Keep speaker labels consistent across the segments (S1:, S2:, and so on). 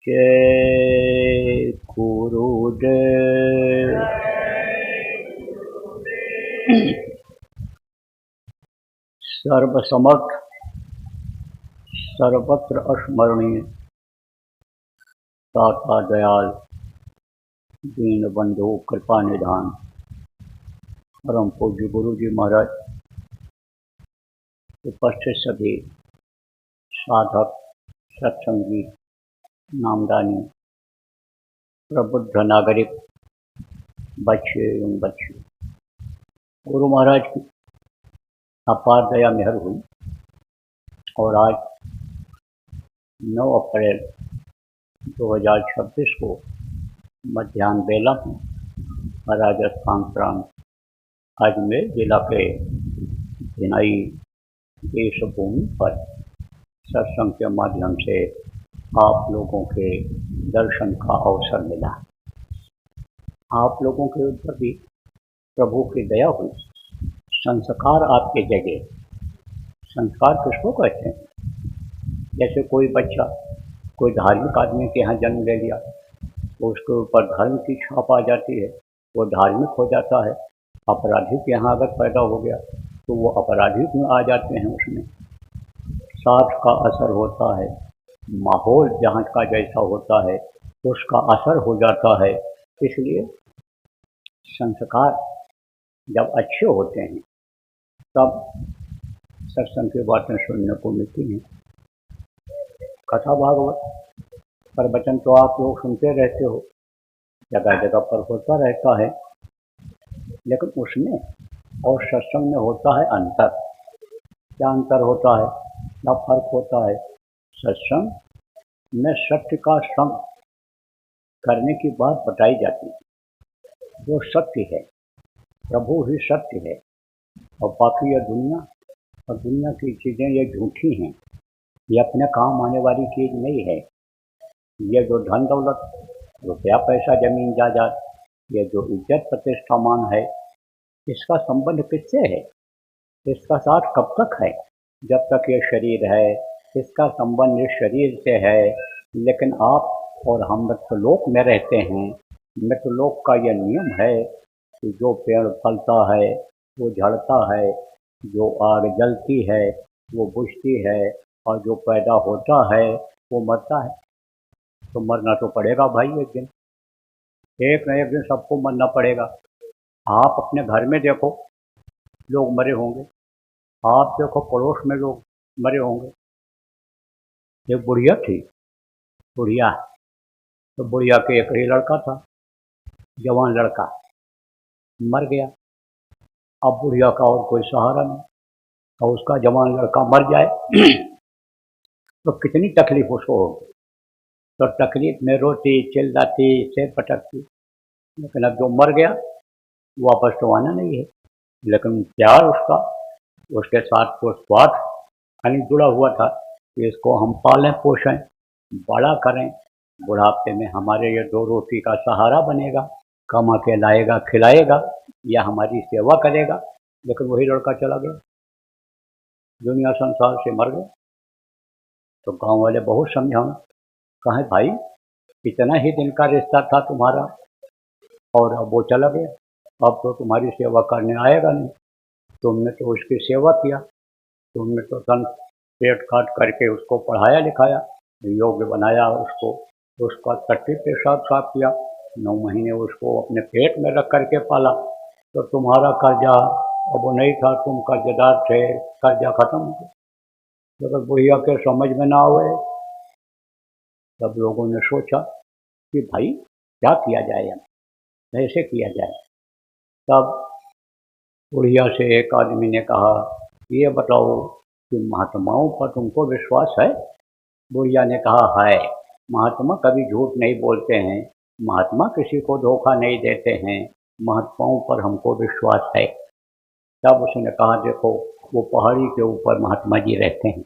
S1: जय गुरुदेव। सर्वसमर्थ सर्वत्र स्मरणीय दाता दयाल दीन बंधु कृपा निधान परम पूज्य गुरु जी महाराज, उपस्थित सभी साधक सत्संगी नामदानी प्रबुद्ध नागरिक बच्चे एवं बच्चे, गुरु महाराज की अपार दया मेहर हुई और आज 9 अप्रैल 2026 को मध्याह्न बेला राजस्थान प्रांत अजमेर जिला के भिनाई देश भूमि पर सत्संग के माध्यम से आप लोगों के दर्शन का अवसर मिला। आप लोगों के ऊपर भी प्रभु की दया हुई। संस्कार आपके जगह। संस्कार किसको कहते हैं? जैसे कोई बच्चा कोई धार्मिक आदमी के यहाँ जन्म ले लिया तो उसके ऊपर धर्म की छाप आ जाती है, वो धार्मिक हो जाता है। अपराधी के यहाँ अगर पैदा हो गया तो वो अपराधी में आ जाते हैं। उसमें साथ का असर होता है, माहौल जहाँ का जैसा होता है उसका असर हो जाता है। इसलिए संस्कार जब अच्छे होते हैं तब सत्संग की बातें सुनने को मिलती हैं। कथा भागवत प्रवचन तो आप लोग सुनते रहते हो, जगह जगह पर होता रहता है, लेकिन उसमें और सत्संग में होता है अंतर। क्या अंतर होता है, क्या फर्क होता है? सत्संग में सत्य का संग करने की बात बताई जाती है, वो सत्य है, प्रभु ही सत्य है। और बाकी यह दुनिया और दुनिया की चीज़ें ये झूठी हैं, ये अपने काम आने वाली चीज़ नहीं है। ये जो धन दौलत, रुपया पैसा जमीन जायदाद, ये जो इज्जत प्रतिष्ठा मान है, इसका संबंध किससे है? इसका साथ कब तक है? जब तक ये शरीर है, इसका संबंध इस शरीर से है। लेकिन आप और हम मृत्युलोक में रहते हैं। मृत्युलोक का यह नियम है कि जो पेड़ फलता है वो झड़ता है, जो आग जलती है वो बुझती है, और जो पैदा होता है वो मरता है। तो मरना तो पड़ेगा भाई, एक न एक दिन सबको मरना पड़ेगा। आप अपने घर में देखो लोग मरे होंगे, आप देखो पड़ोस में लोग मरे होंगे। एक बुढ़िया थी, बुढ़िया, तो बुढ़िया के एक ही लड़का था, जवान लड़का, मर गया। अब बुढ़िया का और कोई सहारा नहीं, और उसका जवान लड़का मर जाए तो कितनी तकलीफ उसको होगी। तो तकलीफ में रोती चिल्लाती सिर पटकती। लेकिन अब जो मर गया वापस तो आना नहीं है। लेकिन प्यार उसका, उसके साथ तो स्वार्थ यानी जुड़ा हुआ था कि इसको हम पालें पोषें बड़ा करें, बुढ़ापे में हमारे ये 2 रोटी का सहारा बनेगा, कमा के लाएगा खिलाएगा या हमारी सेवा करेगा। लेकिन वही लड़का चला गया, दुनिया संसार से मर गया। तो गांव वाले बहुत समझाए, कहें भाई इतना ही दिन का रिश्ता था तुम्हारा और अब वो चला गया, अब तो तुम्हारी सेवा करने आएगा नहीं। तुमने तो उसकी सेवा किया, तुमने तो तन पेट काट करके उसको पढ़ाया लिखाया, योग्य बनाया, उसको उसका टट्टी पेशाब साफ किया, 9 महीने उसको अपने पेट में रख करके पाला। तो तुम्हारा कर्जा अब वो नहीं था, तुम कर्जदार थे, कर्जा खत्म हो गया। तो बुढ़िया के समझ में ना आए, तब लोगों ने सोचा कि भाई क्या किया जाए, कैसे किया जाए। तब बुढ़िया से एक आदमी ने कहा, ये बताओ कि महात्माओं पर तुमको विश्वास है? बुढ़िया ने कहा है, महात्मा कभी झूठ नहीं बोलते हैं, महात्मा किसी को धोखा नहीं देते हैं, महात्माओं पर हमको विश्वास है। तब उसने कहा, देखो वो पहाड़ी के ऊपर महात्मा जी रहते हैं,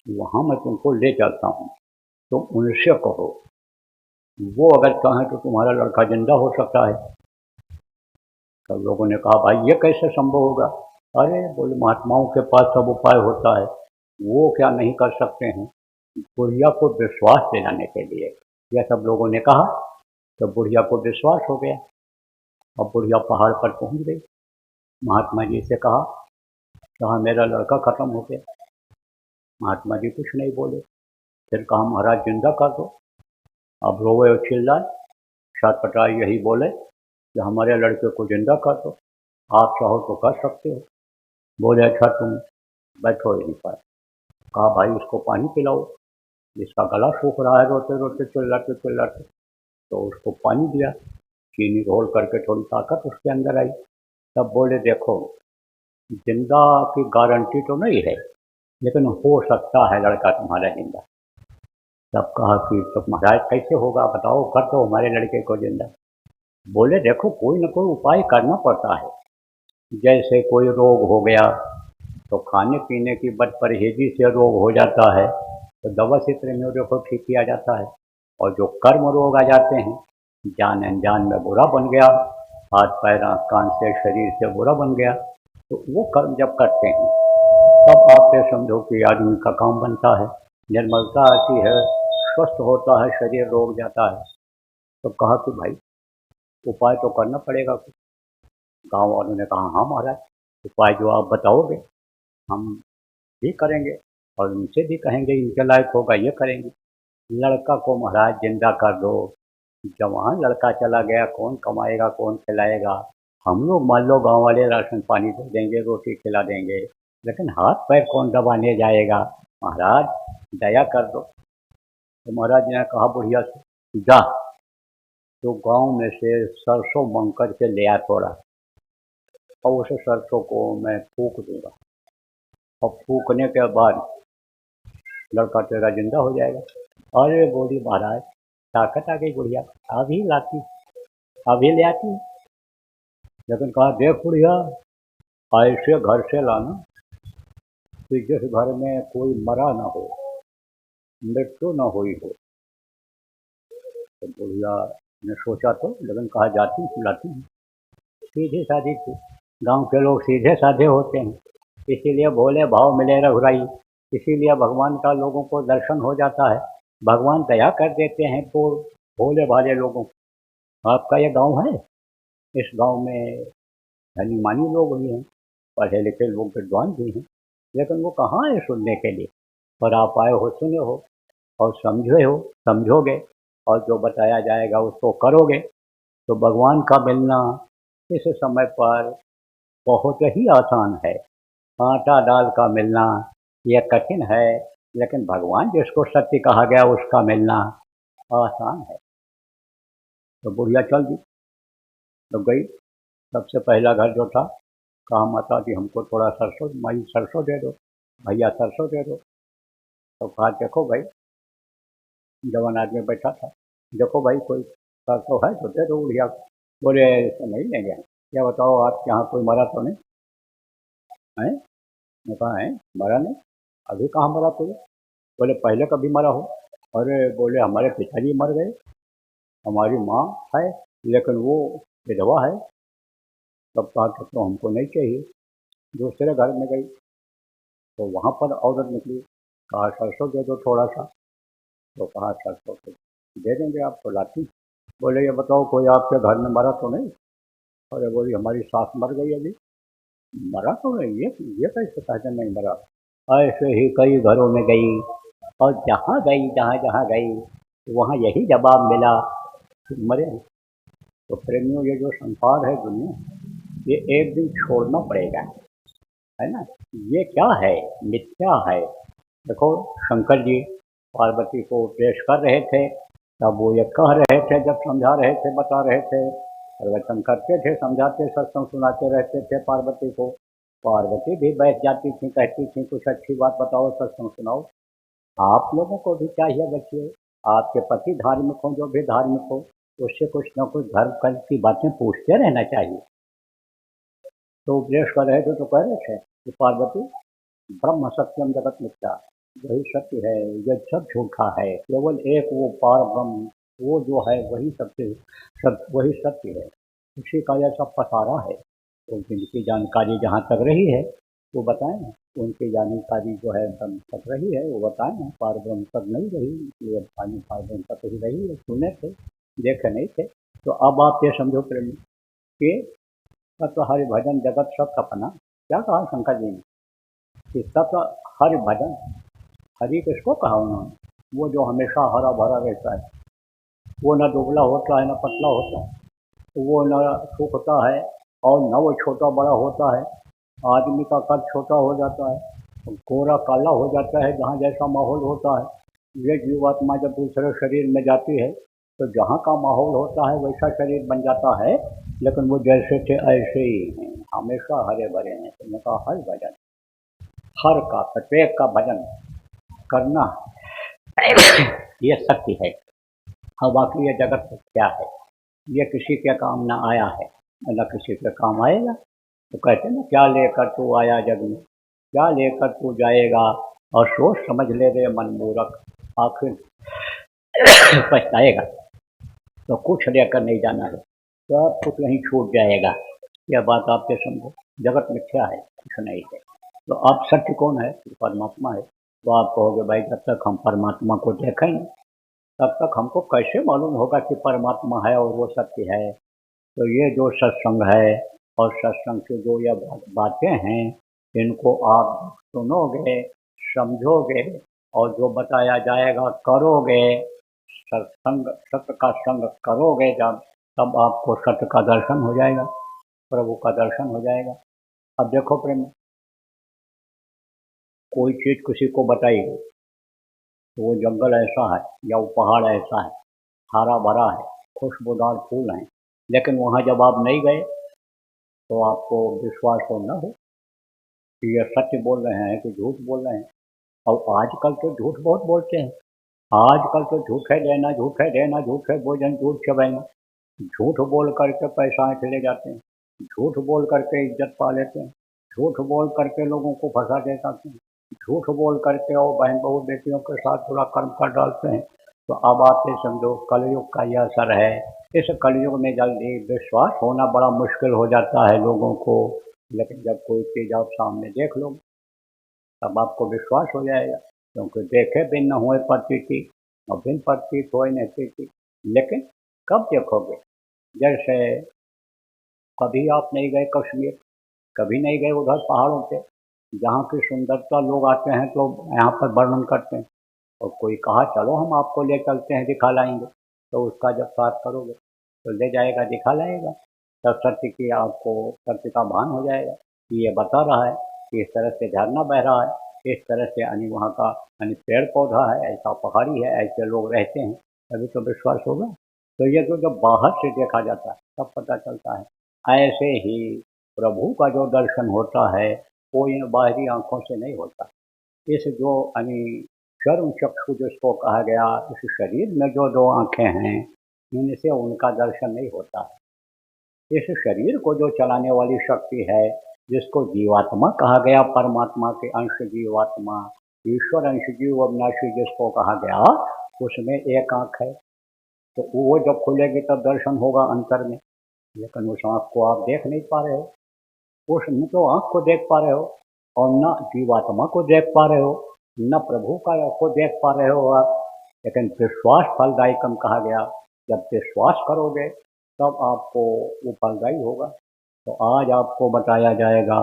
S1: वहाँ मैं तुमको ले चलता हूँ, तुम उनसे कहो, वो अगर कहें तो तुम्हारा लड़का जिंदा हो सकता है। तब लोगों ने कहा, भाई ये कैसे संभव होगा? अरे बोले, महात्माओं के पास सब उपाय होता है, वो क्या नहीं कर सकते हैं? बुढ़िया को विश्वास दिलाने के लिए यह सब लोगों ने कहा तो बुढ़िया को विश्वास हो गया। अब बुढ़िया पहाड़ पर पहुंच गई, महात्मा जी से कहा कहा मेरा लड़का खत्म हो गया। महात्मा जी कुछ नहीं बोले, फिर कहा महाराज जिंदा कर दो। अब रोवे और चिल्लाए, छटपटाए यही बोले कि हमारे लड़के को जिंदा कर दो, आप चाहो तो कर सकते हो। बोले अच्छा तुम बैठो यहीं पर। कहा भाई उसको पानी पिलाओ, जिसका गला सूख रहा है रोते रोते चिल्लाते चिल्लाते। तो उसको पानी दिया, चीनी घोल करके थोड़ी ताकत उसके अंदर आई। तब बोले देखो जिंदा की गारंटी तो नहीं है, लेकिन हो सकता है लड़का तुम्हारा जिंदा। तब कहा कि तो महाराज कैसे होगा बताओ, कर दो हमारे लड़के को जिंदा। बोले देखो कोई न कोई उपाय करना पड़ता है। जैसे कोई रोग हो गया तो खाने पीने की बदपरहेजी से रोग हो जाता है, तो दवा से में देखो ठीक किया जाता है। और जो कर्म रोग आ जाते हैं, जान अनजान में बुरा बन गया, हाथ पैर आँख कान से शरीर से बुरा बन गया, तो वो कर्म जब करते हैं तब आप ये समझो कि आदमी का काम बनता है, निर्मलता आती है, स्वस्थ होता है, शरीर रोग जाता है। तो कहा कि भाई उपाय तो करना पड़ेगा कुछ। गाँव वालों ने कहा हाँ महाराज, उपाय जो आप बताओगे हम भी करेंगे और उनसे भी कहेंगे इनके लायक होगा ये करेंगे। लड़का को महाराज जिंदा कर दो। जवान लड़का चला गया, कौन कमाएगा कौन खिलाएगा। हम लोग मान लो गांव वाले राशन पानी दे देंगे, रोटी खिला देंगे, लेकिन हाथ पैर कौन दबाने जाएगा। महाराज दया कर दो। तो महाराज ने कहा बुढ़िया से जा तो गांव में से सरसों मंग कर के ले आ थोड़ा, और उस सरसों को मैं फूक दूंगा, और फूकने के बाद लड़का तेरा जिंदा हो जाएगा। अरे बोली महाराज ताकत आ गई बुढ़िया, अभी लाती अभी ले आती। लेकिन कहा देख बुढ़िया ऐसे घर से लाना कि जिस घर में कोई मरा ना हो, मृत्यु न हुई हो। तो बुढ़िया ने सोचा तो, लेकिन कहा जाती लाती हूँ। सीधी साधी थी, गांव के लोग सीधे साधे होते हैं, इसीलिए भोले भाव मिले रघुराई, इसीलिए भगवान का लोगों को दर्शन हो जाता है। भगवान दया कर देते हैं तो भोले भाले लोगों को। आपका ये गांव है, इस गांव में धनी मानी लोग भी हैं, पढ़े लिखे लोग विद्वान भी हैं, लेकिन वो कहाँ है सुनने के लिए। पर आप आए हो, सुने हो और समझे हो, समझोगे और जो बताया जाएगा उसको करोगे तो भगवान का मिलना इस समय पर बहुत ही आसान है। आटा दाल का मिलना यह कठिन है, लेकिन भगवान जिसको सत्य कहा गया उसका मिलना आसान है। तो बुढ़िया चल दी, तो गई। सबसे पहला घर जो था, कहा माता जी हमको थोड़ा सरसों, माई सरसों दे दो, भैया सरसों दे दो। तो कहा देखो भाई, जवान आदमी बैठा था, देखो भाई कोई सरसों है तो दे दो बुढ़िया को। बोले ऐसे नहीं लेंगे, क्या बताओ आपके यहाँ कोई मरा तो नहीं है। मैं कहा है मरा नहीं, अभी कहाँ मरा कोई। बोले पहले कभी मरा हो। अरे बोले हमारे पिताजी मर गए, हमारी माँ है लेकिन वो विधवा है। तब कहा तो हमको नहीं चाहिए। दूसरे घर में गई तो वहाँ पर औरत निकली, कहा सरसों दे दो थोड़ा सा। तो कहा सरसों तो दे देंगे आपको, लाती। बोले ये बताओ कोई आपके घर में मरा तो नहीं। अरे बोली हमारी सास मर गई अभी। मरा तो नहीं, ये कैसे कहते नहीं मरा। ऐसे ही कई घरों में गई और जहाँ गई, जहाँ जहाँ गई वहाँ यही जवाब मिला कि मरे। तो प्रेमियों ये जो संसार है दुनिया, ये एक दिन छोड़ना पड़ेगा, है ना। ये क्या है, मिथ्या है। देखो शंकर जी पार्वती को उपदेश कर रहे थे, तब वो ये कह रहे थे, जब समझा रहे थे, बता रहे थे, प्रवचन करते थे, समझाते, सत्संग सुनाते रहते थे पार्वती को। पार्वती भी बैठ जाती थी, कहती थी कुछ अच्छी बात बताओ, सत्संग सुनाओ। आप लोगों को भी चाहिए बच्चे, आपके पति धार्मिक हो, जो भी धार्मिक हो, उससे कुछ न कुछ धर्म की बातें पूछते रहना चाहिए। तो उपदेश कर रहे थे तो कह रहे थे कि पार्वती ब्रह्म सत्यम जगत मिथ्या, वही सत्य है, यह सब झूठा है, केवल एक वो पार ब्रह्म, वो जो है वही सत्य, सब वही सत्य है, उसी का यह सब पसारा है। तो जिनकी जानकारी जहाँ तक रही है वो बताएं। उनकी जानकारी जो है एकदम तक रही है, वो बताए हैं, पार ब्रह्म तक नहीं रही, ये पानी पार ब्रह्म तक ही रही है, सुने थे, देखे नहीं थे। तो अब आप ये समझो प्रेम कि तत्व हरि भजन जगत सब सपना, क्या कहा शंकर जी ने कि तत्व हरि भजन, हरि किसको कहा उन्होंने, वो जो हमेशा हरा भरा रहता है, वो न दुबला होता है न पतला होता है, वो न सूखता है और न वो छोटा बड़ा होता है। आदमी का कद छोटा हो जाता है, गोरा काला हो जाता है, जहाँ जैसा माहौल होता है। ये जीवात्मा जब दूसरे शरीर में जाती है तो जहाँ का माहौल होता है वैसा शरीर बन जाता है, लेकिन वो जैसे थे ऐसे ही हैं, हमेशा हरे भरे हैं। तो मैं कहा हर भजन, हर का प्रत्येक का भजन करना ये शक्ति है। और बाकी ये जगत क्या है, ये किसी के काम न आया है न किसी के काम आएगा। तो कहते हैं ना, क्या लेकर तू आया जग में, क्या लेकर तू जाएगा, और सोच समझ ले रे मन मूर्ख, आखिर पछताएगा। तो कुछ लेकर नहीं जाना है, सब कुछ यहीं छूट जाएगा। यह बात आपके समझो, जगत मिथ्या है, कुछ नहीं है। तो अब सत्य कौन है, परमात्मा है। तो आप कहोगे भाई जब तक हम परमात्मा को देखें तब तक हमको कैसे मालूम होगा कि परमात्मा है और वो सत्य है। तो ये जो सत्संग है और सत्संग से जो ये बातें हैं, इनको आप सुनोगे, समझोगे और जो बताया जाएगा करोगे, सत्संग सत्य का संग करोगे जब, तब आपको सत्य का दर्शन हो जाएगा, प्रभु का दर्शन हो जाएगा। अब देखो प्रेम, कोई चीज किसी को बताई तो वो जंगल ऐसा है या वो पहाड़ ऐसा है, हरा भरा है, खुशबूदार फूल हैं, लेकिन वहाँ जब आप नहीं गए तो आपको विश्वास हो न हो कि ये सत्य बोल रहे हैं कि झूठ बोल रहे हैं। और आजकल तो झूठ बहुत बोलते हैं, आजकल तो झूठे लेना, झूठे देना, झूठे भोजन, झूठ चबैना, झूठ बोल करके पैसा चले जाते हैं, झूठ बोल करके इज्जत पा लेते हैं, झूठ बोल करके लोगों को फंसा दे जाते हैं, झूठ बोल करके और बहन बहू बेटियों के साथ थोड़ा कर्म कर डालते हैं। तो अब आप ये समझो कलयुग का यह असर है। इस कलयुग में जल्दी विश्वास होना बड़ा मुश्किल हो जाता है लोगों को, लेकिन जब कोई चीज़ आप सामने देख लो तब आपको विश्वास हो जाएगा, क्योंकि देखे बिन न हुए प्रतीति और बिन प्रतीत हो नहीं प्रीति। लेकिन कब देखोगे, जैसे कभी आप नहीं गए कश्मीर, कभी नहीं गए उधर पहाड़ों पे, जहाँ की सुंदरता लोग आते हैं तो यहाँ पर वर्णन करते हैं, और कोई कहा चलो हम आपको ले चलते हैं दिखा लाएंगे, तो उसका जब साथ करोगे तो ले जाएगा दिखा लाएगा, तब सत्य की आपको सत्य का भान हो जाएगा कि ये बता रहा है कि इस तरह से झरना बह रहा है, इस तरह से यानी वहाँ का यानी पेड़ पौधा है, ऐसा पहाड़ी है, ऐसे लोग रहते हैं, तभी तो विश्वास होगा। तो ये तो जब बाहर से देखा जाता है तब पता चलता है। ऐसे ही प्रभु का जो दर्शन होता है वो इन बाहरी आंखों से नहीं होता। इस जो यानी चर्म चक्षु जिसको कहा गया, इस शरीर में जो दो आंखें हैं इनसे उनका दर्शन नहीं होता है। इस शरीर को जो चलाने वाली शक्ति है, जिसको जीवात्मा कहा गया, परमात्मा के अंश जीवात्मा, ईश्वर अंश जीव अविनाशी जिसको कहा गया, उसमें एक आंख है। तो वो जब खुलेगी तब दर्शन होगा अंतर में, लेकिन उस आंख को आप देख नहीं पा रहे हो, उस न तो आंख को देख पा रहे हो और न जीवात्मा को देख पा रहे हो, न प्रभु का को देख पा रहे हो आप। लेकिन विश्वास फलदायकम कहा गया, जब विश्वास करोगे तब आपको वो फलदायी होगा। तो आज आपको बताया जाएगा,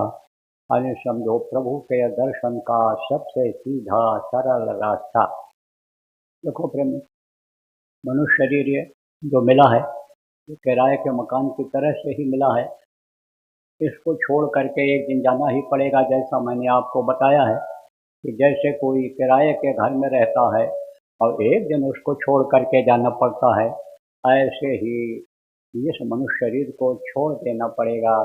S1: यानी समझो प्रभु के दर्शन का सबसे सीधा सरल रास्ता। देखो प्रेमी, मनुष्य शरीर ये जो मिला है, ये किराए के मकान की तरह से ही मिला है। इसको छोड़ करके एक दिन जाना ही पड़ेगा, जैसा मैंने आपको बताया है कि जैसे कोई किराए के घर में रहता है और एक दिन उसको छोड़ करके जाना पड़ता है, ऐसे ही इस मनुष्य शरीर को छोड़ देना पड़ेगा।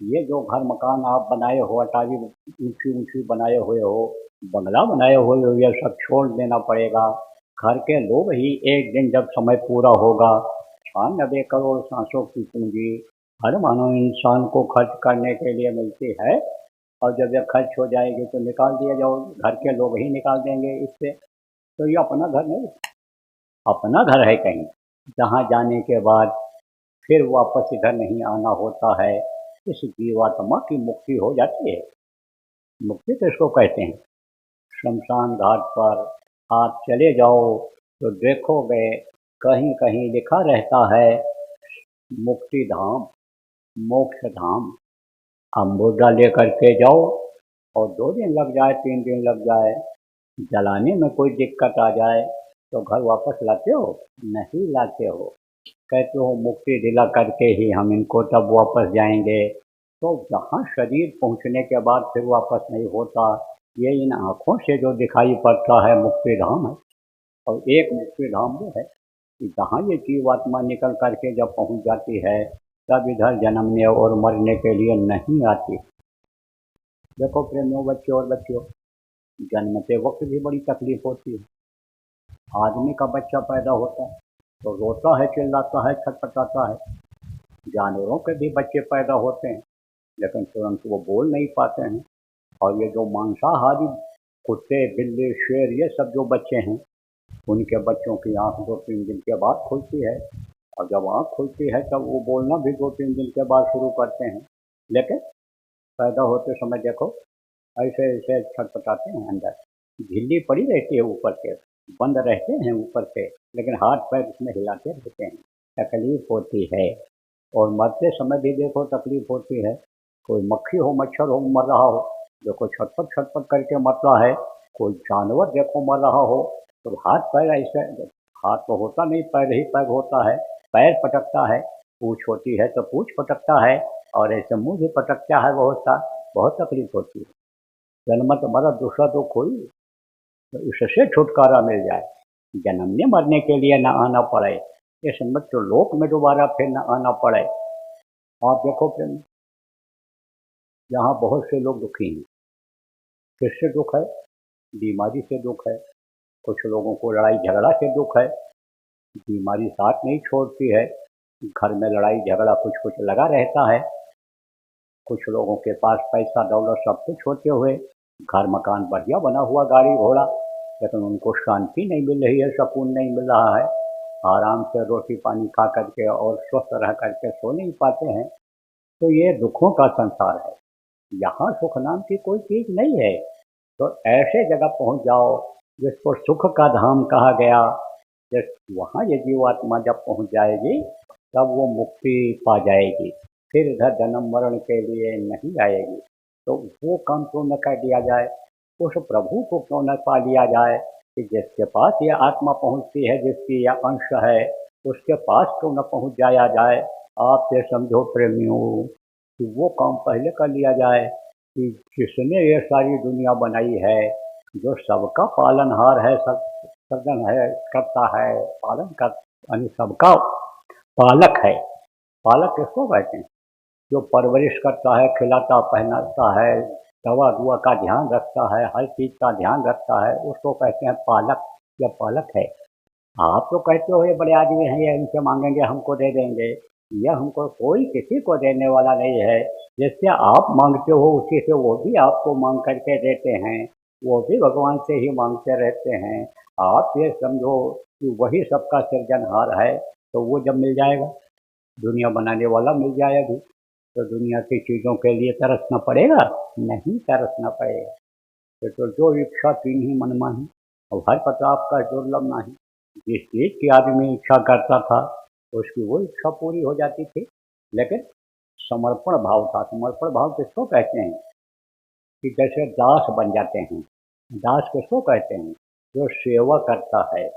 S1: ये जो घर मकान आप बनाए हो, अटारी ऊंची ऊंची बनाए हुए हो, बंगला बनाए हुए हो, यह सब छोड़ देना पड़ेगा। घर के लोग ही एक दिन जब समय पूरा होगा, 96 करोड़ सांसों की पूंजी हर मानव इंसान को खर्च करने के लिए मिलती है, और जब यह खर्च हो जाएगी तो निकाल दिया जाओ, घर के लोग ही निकाल देंगे इससे। तो ये अपना घर नहीं, अपना घर है कहीं जहाँ जाने के बाद फिर वापस इधर नहीं आना होता है। इस जीवात्मा की मुक्ति हो जाती है। मुक्ति किसको कहते हैं? शमशान घाट पर आप चले जाओ तो देखोगे कहीं कहीं लिखा रहता है मुक्ति धाम, मोक्ष धाम। आप मुर्दा लेकर के जाओ और 2 दिन लग जाए, 3 दिन लग जाए, जलाने में कोई दिक्कत आ जाए तो घर वापस लाते हो? नहीं लाते हो। कहते हो मुक्ति दिला करके ही हम इनको तब वापस जाएंगे। तो जहाँ शरीर पहुँचने के बाद फिर वापस नहीं होता, ये इन आँखों से जो दिखाई पड़ता है मुक्ति धाम है। और एक मुक्ति धाम वो है कि जहाँ ये जीवात्मा निकल करके जब पहुँच जाती है तब इधर जन्मने और मरने के लिए नहीं आती। देखो प्रेमियों, बच्चों और बच्चियों, जन्मते वक्त भी बड़ी तकलीफ होती है। आदमी का बच्चा पैदा होता है तो रोता है, चिल्लाता है, छटपटाता है। जानवरों के भी बच्चे पैदा होते हैं लेकिन तुरंत वो बोल नहीं पाते हैं। और ये जो मांसाहारी कुत्ते, बिल्ली, शेर, ये सब जो बच्चे हैं, उनके बच्चों की आंख 2-3 दिन के बाद खुलती है। और जब आंख खुलती है तब वो बोलना भी 2-3 दिन के बाद शुरू करते हैं। लेकिन पैदा होते समय देखो ऐसे ऐसे छटपटाते हैं, अंदर झिल्ली पड़ी रहती है, ऊपर से बंद रहते हैं ऊपर से, लेकिन हाथ पैर उसमें हिलाते रहते हैं। तकलीफ होती है। और मरते समय भी देखो तकलीफ होती है। कोई मक्खी हो, मच्छर हो, मर रहा हो, देखो छटपट छटपट करके मरता है। कोई जानवर देखो मर रहा हो तो हाथ पैर ऐसे, हाथ तो होता नहीं, पैर ही पैर होता है, पैर पटकता है। पूँछ होती है तो पूँछ पटकता है, और ऐसे मुंह भी पटकता है। बहुत तकलीफ होती है। जन्मत मरद दूसरा तो कोई, तो इससे छुटकारा मिल जाए, जन्मने मरने के लिए न आना पड़े, इस मृत्यु लोक में दोबारा फिर न आना पड़े। आप देखो कि यहाँ बहुत से लोग दुखी हैं। किससे दुख है? बीमारी से दुख है। कुछ लोगों को लड़ाई झगड़ा से दुख है। बीमारी साथ नहीं छोड़ती है, घर में लड़ाई झगड़ा कुछ कुछ लगा रहता है। कुछ लोगों के पास पैसा दौलत सब कुछ होते हुए, घर मकान बढ़िया बना हुआ, गाड़ी घोड़ा, लेकिन उनको शांति नहीं मिल रही है, सुकून नहीं मिल रहा है। आराम से रोटी पानी खा करके और स्वस्थ रह करके सो नहीं पाते हैं। तो ये दुखों का संसार है। यहाँ सुख नाम की कोई चीज़ नहीं है। तो ऐसे जगह पहुँच जाओ जिसको सुख का धाम कहा गया। जिस वहाँ ये जीवात्मा जब पहुँच जाएगी तब वो मुक्ति पा जाएगी, फिर इधर जन्म मरण के लिए नहीं आएगी। तो वो काम क्यों न कर दिया जाए, उस प्रभु को क्यों न पा लिया जाए कि जिसके पास ये आत्मा पहुँचती है, जिसकी यह अंश है, उसके पास क्यों न पहुँच जाया जाए। आप ये समझो प्रेमियों कि वो काम पहले कर लिया जाए कि जिसने ये सारी दुनिया बनाई है, जो सबका पालनहार है, सब सर्जन है, करता है, पालन कर, यानी सबका पालक है। पालक किसको कहते हैं? जो परवरिश करता है, खिलाता पहनाता है, दवा दुआ का ध्यान रखता है, हर चीज़ का ध्यान रखता है, उसको कहते हैं पालक। या पालक है। आप तो कहते हो ये बड़े आदमी हैं, ये इनसे मांगेंगे हमको दे देंगे। यह हमको कोई किसी को देने वाला नहीं है। जिससे आप मांगते हो उसी से वो भी आपको मांग करके देते हैं। वो भी भगवान से ही मांगते रहते हैं। आप ये समझो कि वही सबका सृजनहार है। तो वो जब मिल जाएगा, दुनिया बनाने वाला मिल जाएगा, तो दुनिया की चीज़ों के लिए तरसना पड़ेगा? नहीं तरसना पड़ेगा। तो जो इच्छा तीन ही मनमानी, और हर प्रताप का दुर्लभ नहीं। जिस चीज़ की आदमी इच्छा करता था उसकी वो इच्छा पूरी हो जाती थी। लेकिन समर्पण भाव था। समर्पण भाव किसको कहते हैं? कि जैसे दास बन जाते हैं। दास किसको कहते हैं? जो सेवा करता है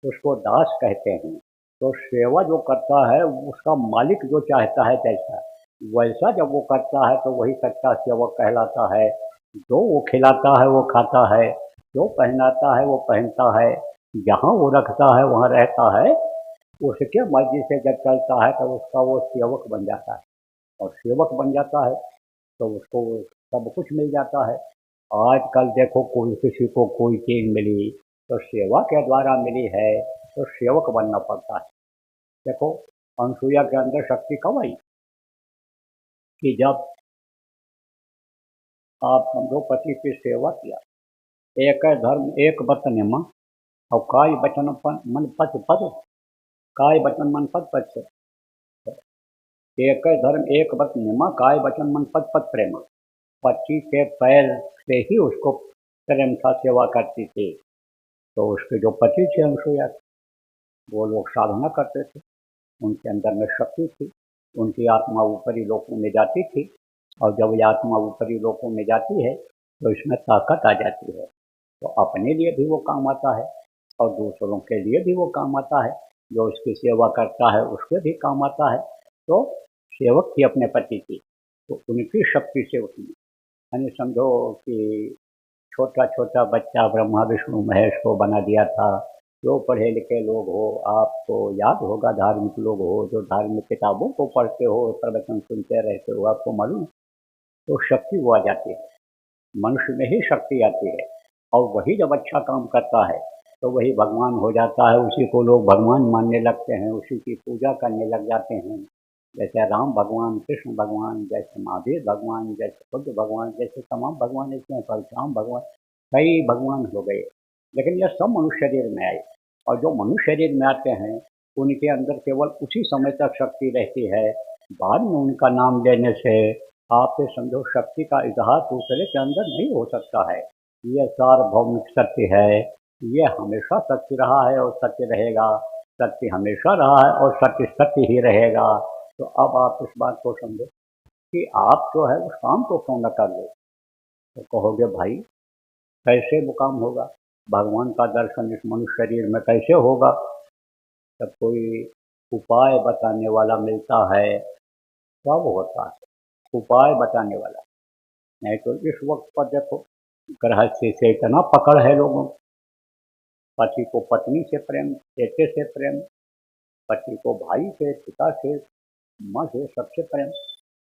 S1: उसको दास कहते हैं। तो सेवा जो करता है उसका मालिक जो चाहता है जैसा, वैसा जब वो करता है तो वही सच्चा सेवक कहलाता है। जो वो खिलाता है वो खाता है, जो पहनाता है वो पहनता है, जहाँ वो रखता है वहाँ रहता है, उसके मर्जी से जब चलता है तो उसका वो सेवक बन जाता है। और सेवक बन जाता है तो उसको सब कुछ मिल जाता है। आजकल देखो कोई किसी को कोई चीज़ मिली तो सेवा के द्वारा मिली है, तो सेवक बनना पड़ता है। देखो अनसुईया के अंदर शक्ति कब आई? कि जब आप समझो पति की सेवा किया, एक है धर्म एक व्रत नियम, और काय वचन मन पथ पद, काय वचन मन पद पद से, एक है धर्म एक व्रत नियम, काय वचन मन पद पद प्रेम। पति के पैर से ही उसको प्रेम था, सेवा करती थी। तो उसके जो पति थे अनसुईया, वो लोग साधना करते थे, उनके अंदर में शक्ति थी, उनकी आत्मा ऊपरी लोकों में जाती थी, और जब ये आत्मा ऊपरी लोकों में जाती है तो इसमें ताकत आ जाती है। तो अपने लिए भी वो काम आता है और दूसरों के लिए भी वो काम आता है, जो उसकी सेवा करता है उसके भी काम आता है। तो सेवक थी अपने पति की, तो उनकी शक्ति से उसने, यानी समझो कि छोटा छोटा बच्चा ब्रह्मा विष्णु महेश को बना दिया था। जो पढ़े लिखे लोग हो, आपको याद होगा, धार्मिक लोग हो जो धार्मिक किताबों को पढ़ते हो, प्रवचन सुनते रहते हो, आपको मालूम, तो शक्ति वो आ जाती है, मनुष्य में ही शक्ति आती है। और वही जब अच्छा काम करता है तो वही भगवान हो जाता है, उसी को लोग भगवान मानने लगते हैं, उसी की पूजा करने लग जाते हैं। जैसे राम भगवान, कृष्ण भगवान, जैसे महावीर भगवान, जैसे बुद्ध भगवान, जैसे तमाम भगवान ऐसे हैं, परशुराम भगवान, कई भगवान हो गए। लेकिन यह सब मनुष्य शरीर में आए, और जो मनुष्य शरीर में आते हैं उनके अंदर केवल उसी समय तक शक्ति रहती है। बाद में उनका नाम लेने से आप ये समझो शक्ति का इजहार दूसरे के अंदर नहीं हो सकता है। ये सार्वभौमिक सत्य है, ये हमेशा सत्य रहा है और सत्य रहेगा। सत्य हमेशा रहा है और सत्य सत्य ही रहेगा। तो अब आप इस बात को समझो कि आप जो है उस काम को क्यों न कर लो। तो कहोगे भाई कैसे वो काम होगा, भगवान का दर्शन इस मनुष्य शरीर में कैसे होगा। जब कोई उपाय बताने वाला मिलता है तब होता है, उपाय बताने वाला। नहीं तो इस वक्त पर देखो, गृहस्थी से इतना पकड़ है लोगों को, पति को पत्नी से प्रेम, बेटे से प्रेम, पति को भाई से, पिता से, माँ से, सबसे प्रेम,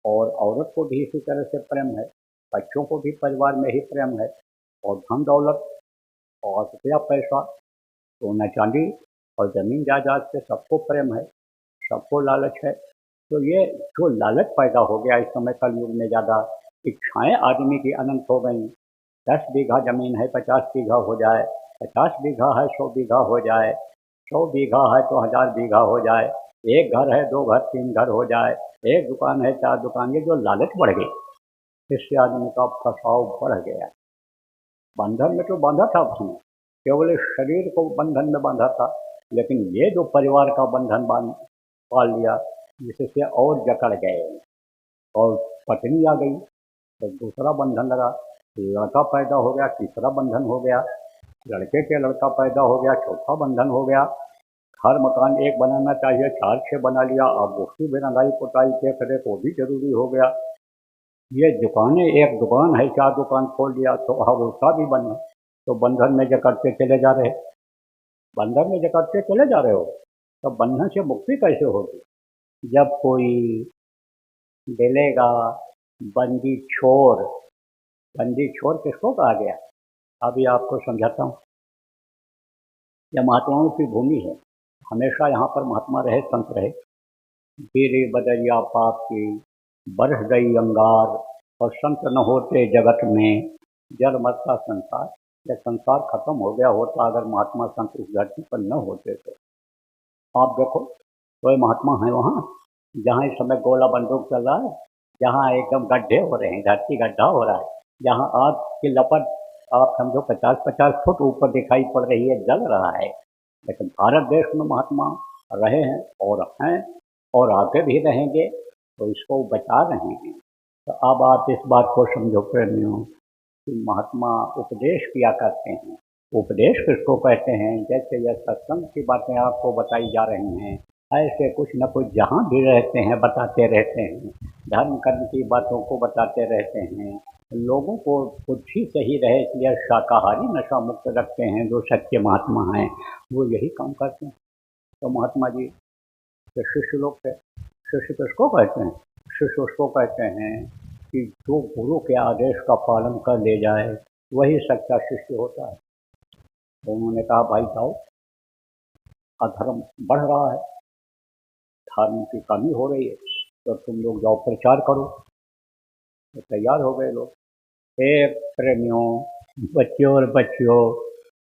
S1: और औरत को भी इसी तरह से प्रेम है, बच्चों को भी परिवार में ही प्रेम है, और धन दौलत और रुपया पैसा, सोना चांदी और जमीन जायदाद से सबको प्रेम है, सबको लालच है। तो ये जो लालच पैदा हो गया इस समय कलयुग में, ज़्यादा इच्छाएं आदमी की अनंत हो गई। 10 बीघा जमीन है 50 बीघा हो जाए, 50 बीघा है 100 बीघा हो जाए, 100 बीघा है तो 1000 बीघा हो जाए, एक घर है 2 घर 3 घर हो जाए, एक दुकान है 4 दुकान। ये जो लालच बढ़ गई, इससे आदमी का फसाव बढ़ गया। बंधन में तो बांधा था उसने, केवल इस शरीर को बंधन में बांधा था, लेकिन ये जो परिवार का बंधन बांध पाल लिया, जिससे और जकड़ गए, और पत्नी आ गई तो दूसरा बंधन लगा, लड़का पैदा हो गया तीसरा बंधन हो गया, लड़के के लड़का पैदा हो गया चौथा बंधन हो गया। हर मकान एक बनाना चाहिए, 4-6 बना लिया, अब उसकी भी रंगाई पुताई देख रेख वो भी जरूरी हो गया। ये दुकानें, एक दुकान है 4 दुकान खोल लिया तो अब उसका भी बंधन, तो बंधन में जकड़ते चले जा रहे, बंधन में जकड़ते चले जा रहे हो। तो बंधन से मुक्ति कैसे होगी, जब कोई मिलेगा बंदी छोर। बंदी छोर किसको कहा गया, अभी आपको समझाता हूँ। यह महात्माओं की भूमि है, हमेशा यहाँ पर महात्मा रहे, संत रहे। धीरे बदरिया पाप की बरस गई अंगार, और संत न होते जगत में, जल मरता संसार। यह संसार खत्म हो गया होता अगर महात्मा संत इस धरती पर न होते तो। आप देखो कोई महात्मा है वहाँ जहाँ इस समय गोला बंदूक चल रहा है, जहाँ एकदम गड्ढे हो रहे हैं, धरती गड्ढा हो रहा है, जहाँ आग की लपट आप समझो 50-50 फुट ऊपर दिखाई पड़ रही है, जल रहा है। लेकिन भारत देश में महात्मा रहे हैं और आगे भी रहेंगे, तो इसको बचा रहे हैं। तो अब आप इस बात को समझो प्रेमियों कि महात्मा उपदेश किया करते हैं। उपदेश किसको कहते हैं, जैसे यह सत्संग की बातें आपको बताई जा रही हैं, ऐसे कुछ न कुछ जहाँ भी रहते हैं बताते रहते हैं, धर्म कर्म की बातों को बताते रहते हैं। लोगों को बुद्धि सही रहे इसलिए शाकाहारी नशा मुक्त रखते हैं। जो सच्चे महात्मा हैं वो यही काम करते हैं। तो महात्मा जी के शिष्य लोग थे। शिष्य किसको कहते हैं, शिष्य उसको कहते हैं कि जो गुरु के आदेश का पालन कर ले जाए वही सच्चा शिष्य होता है। तो उन्होंने कहा भाई जाओ, अधर्म बढ़ रहा है, धर्म की कमी हो रही है, तो तुम लोग जाओ प्रचार करो। तो तैयार हो गए लोग। एक प्रेमियों, बच्चों और बच्चियों,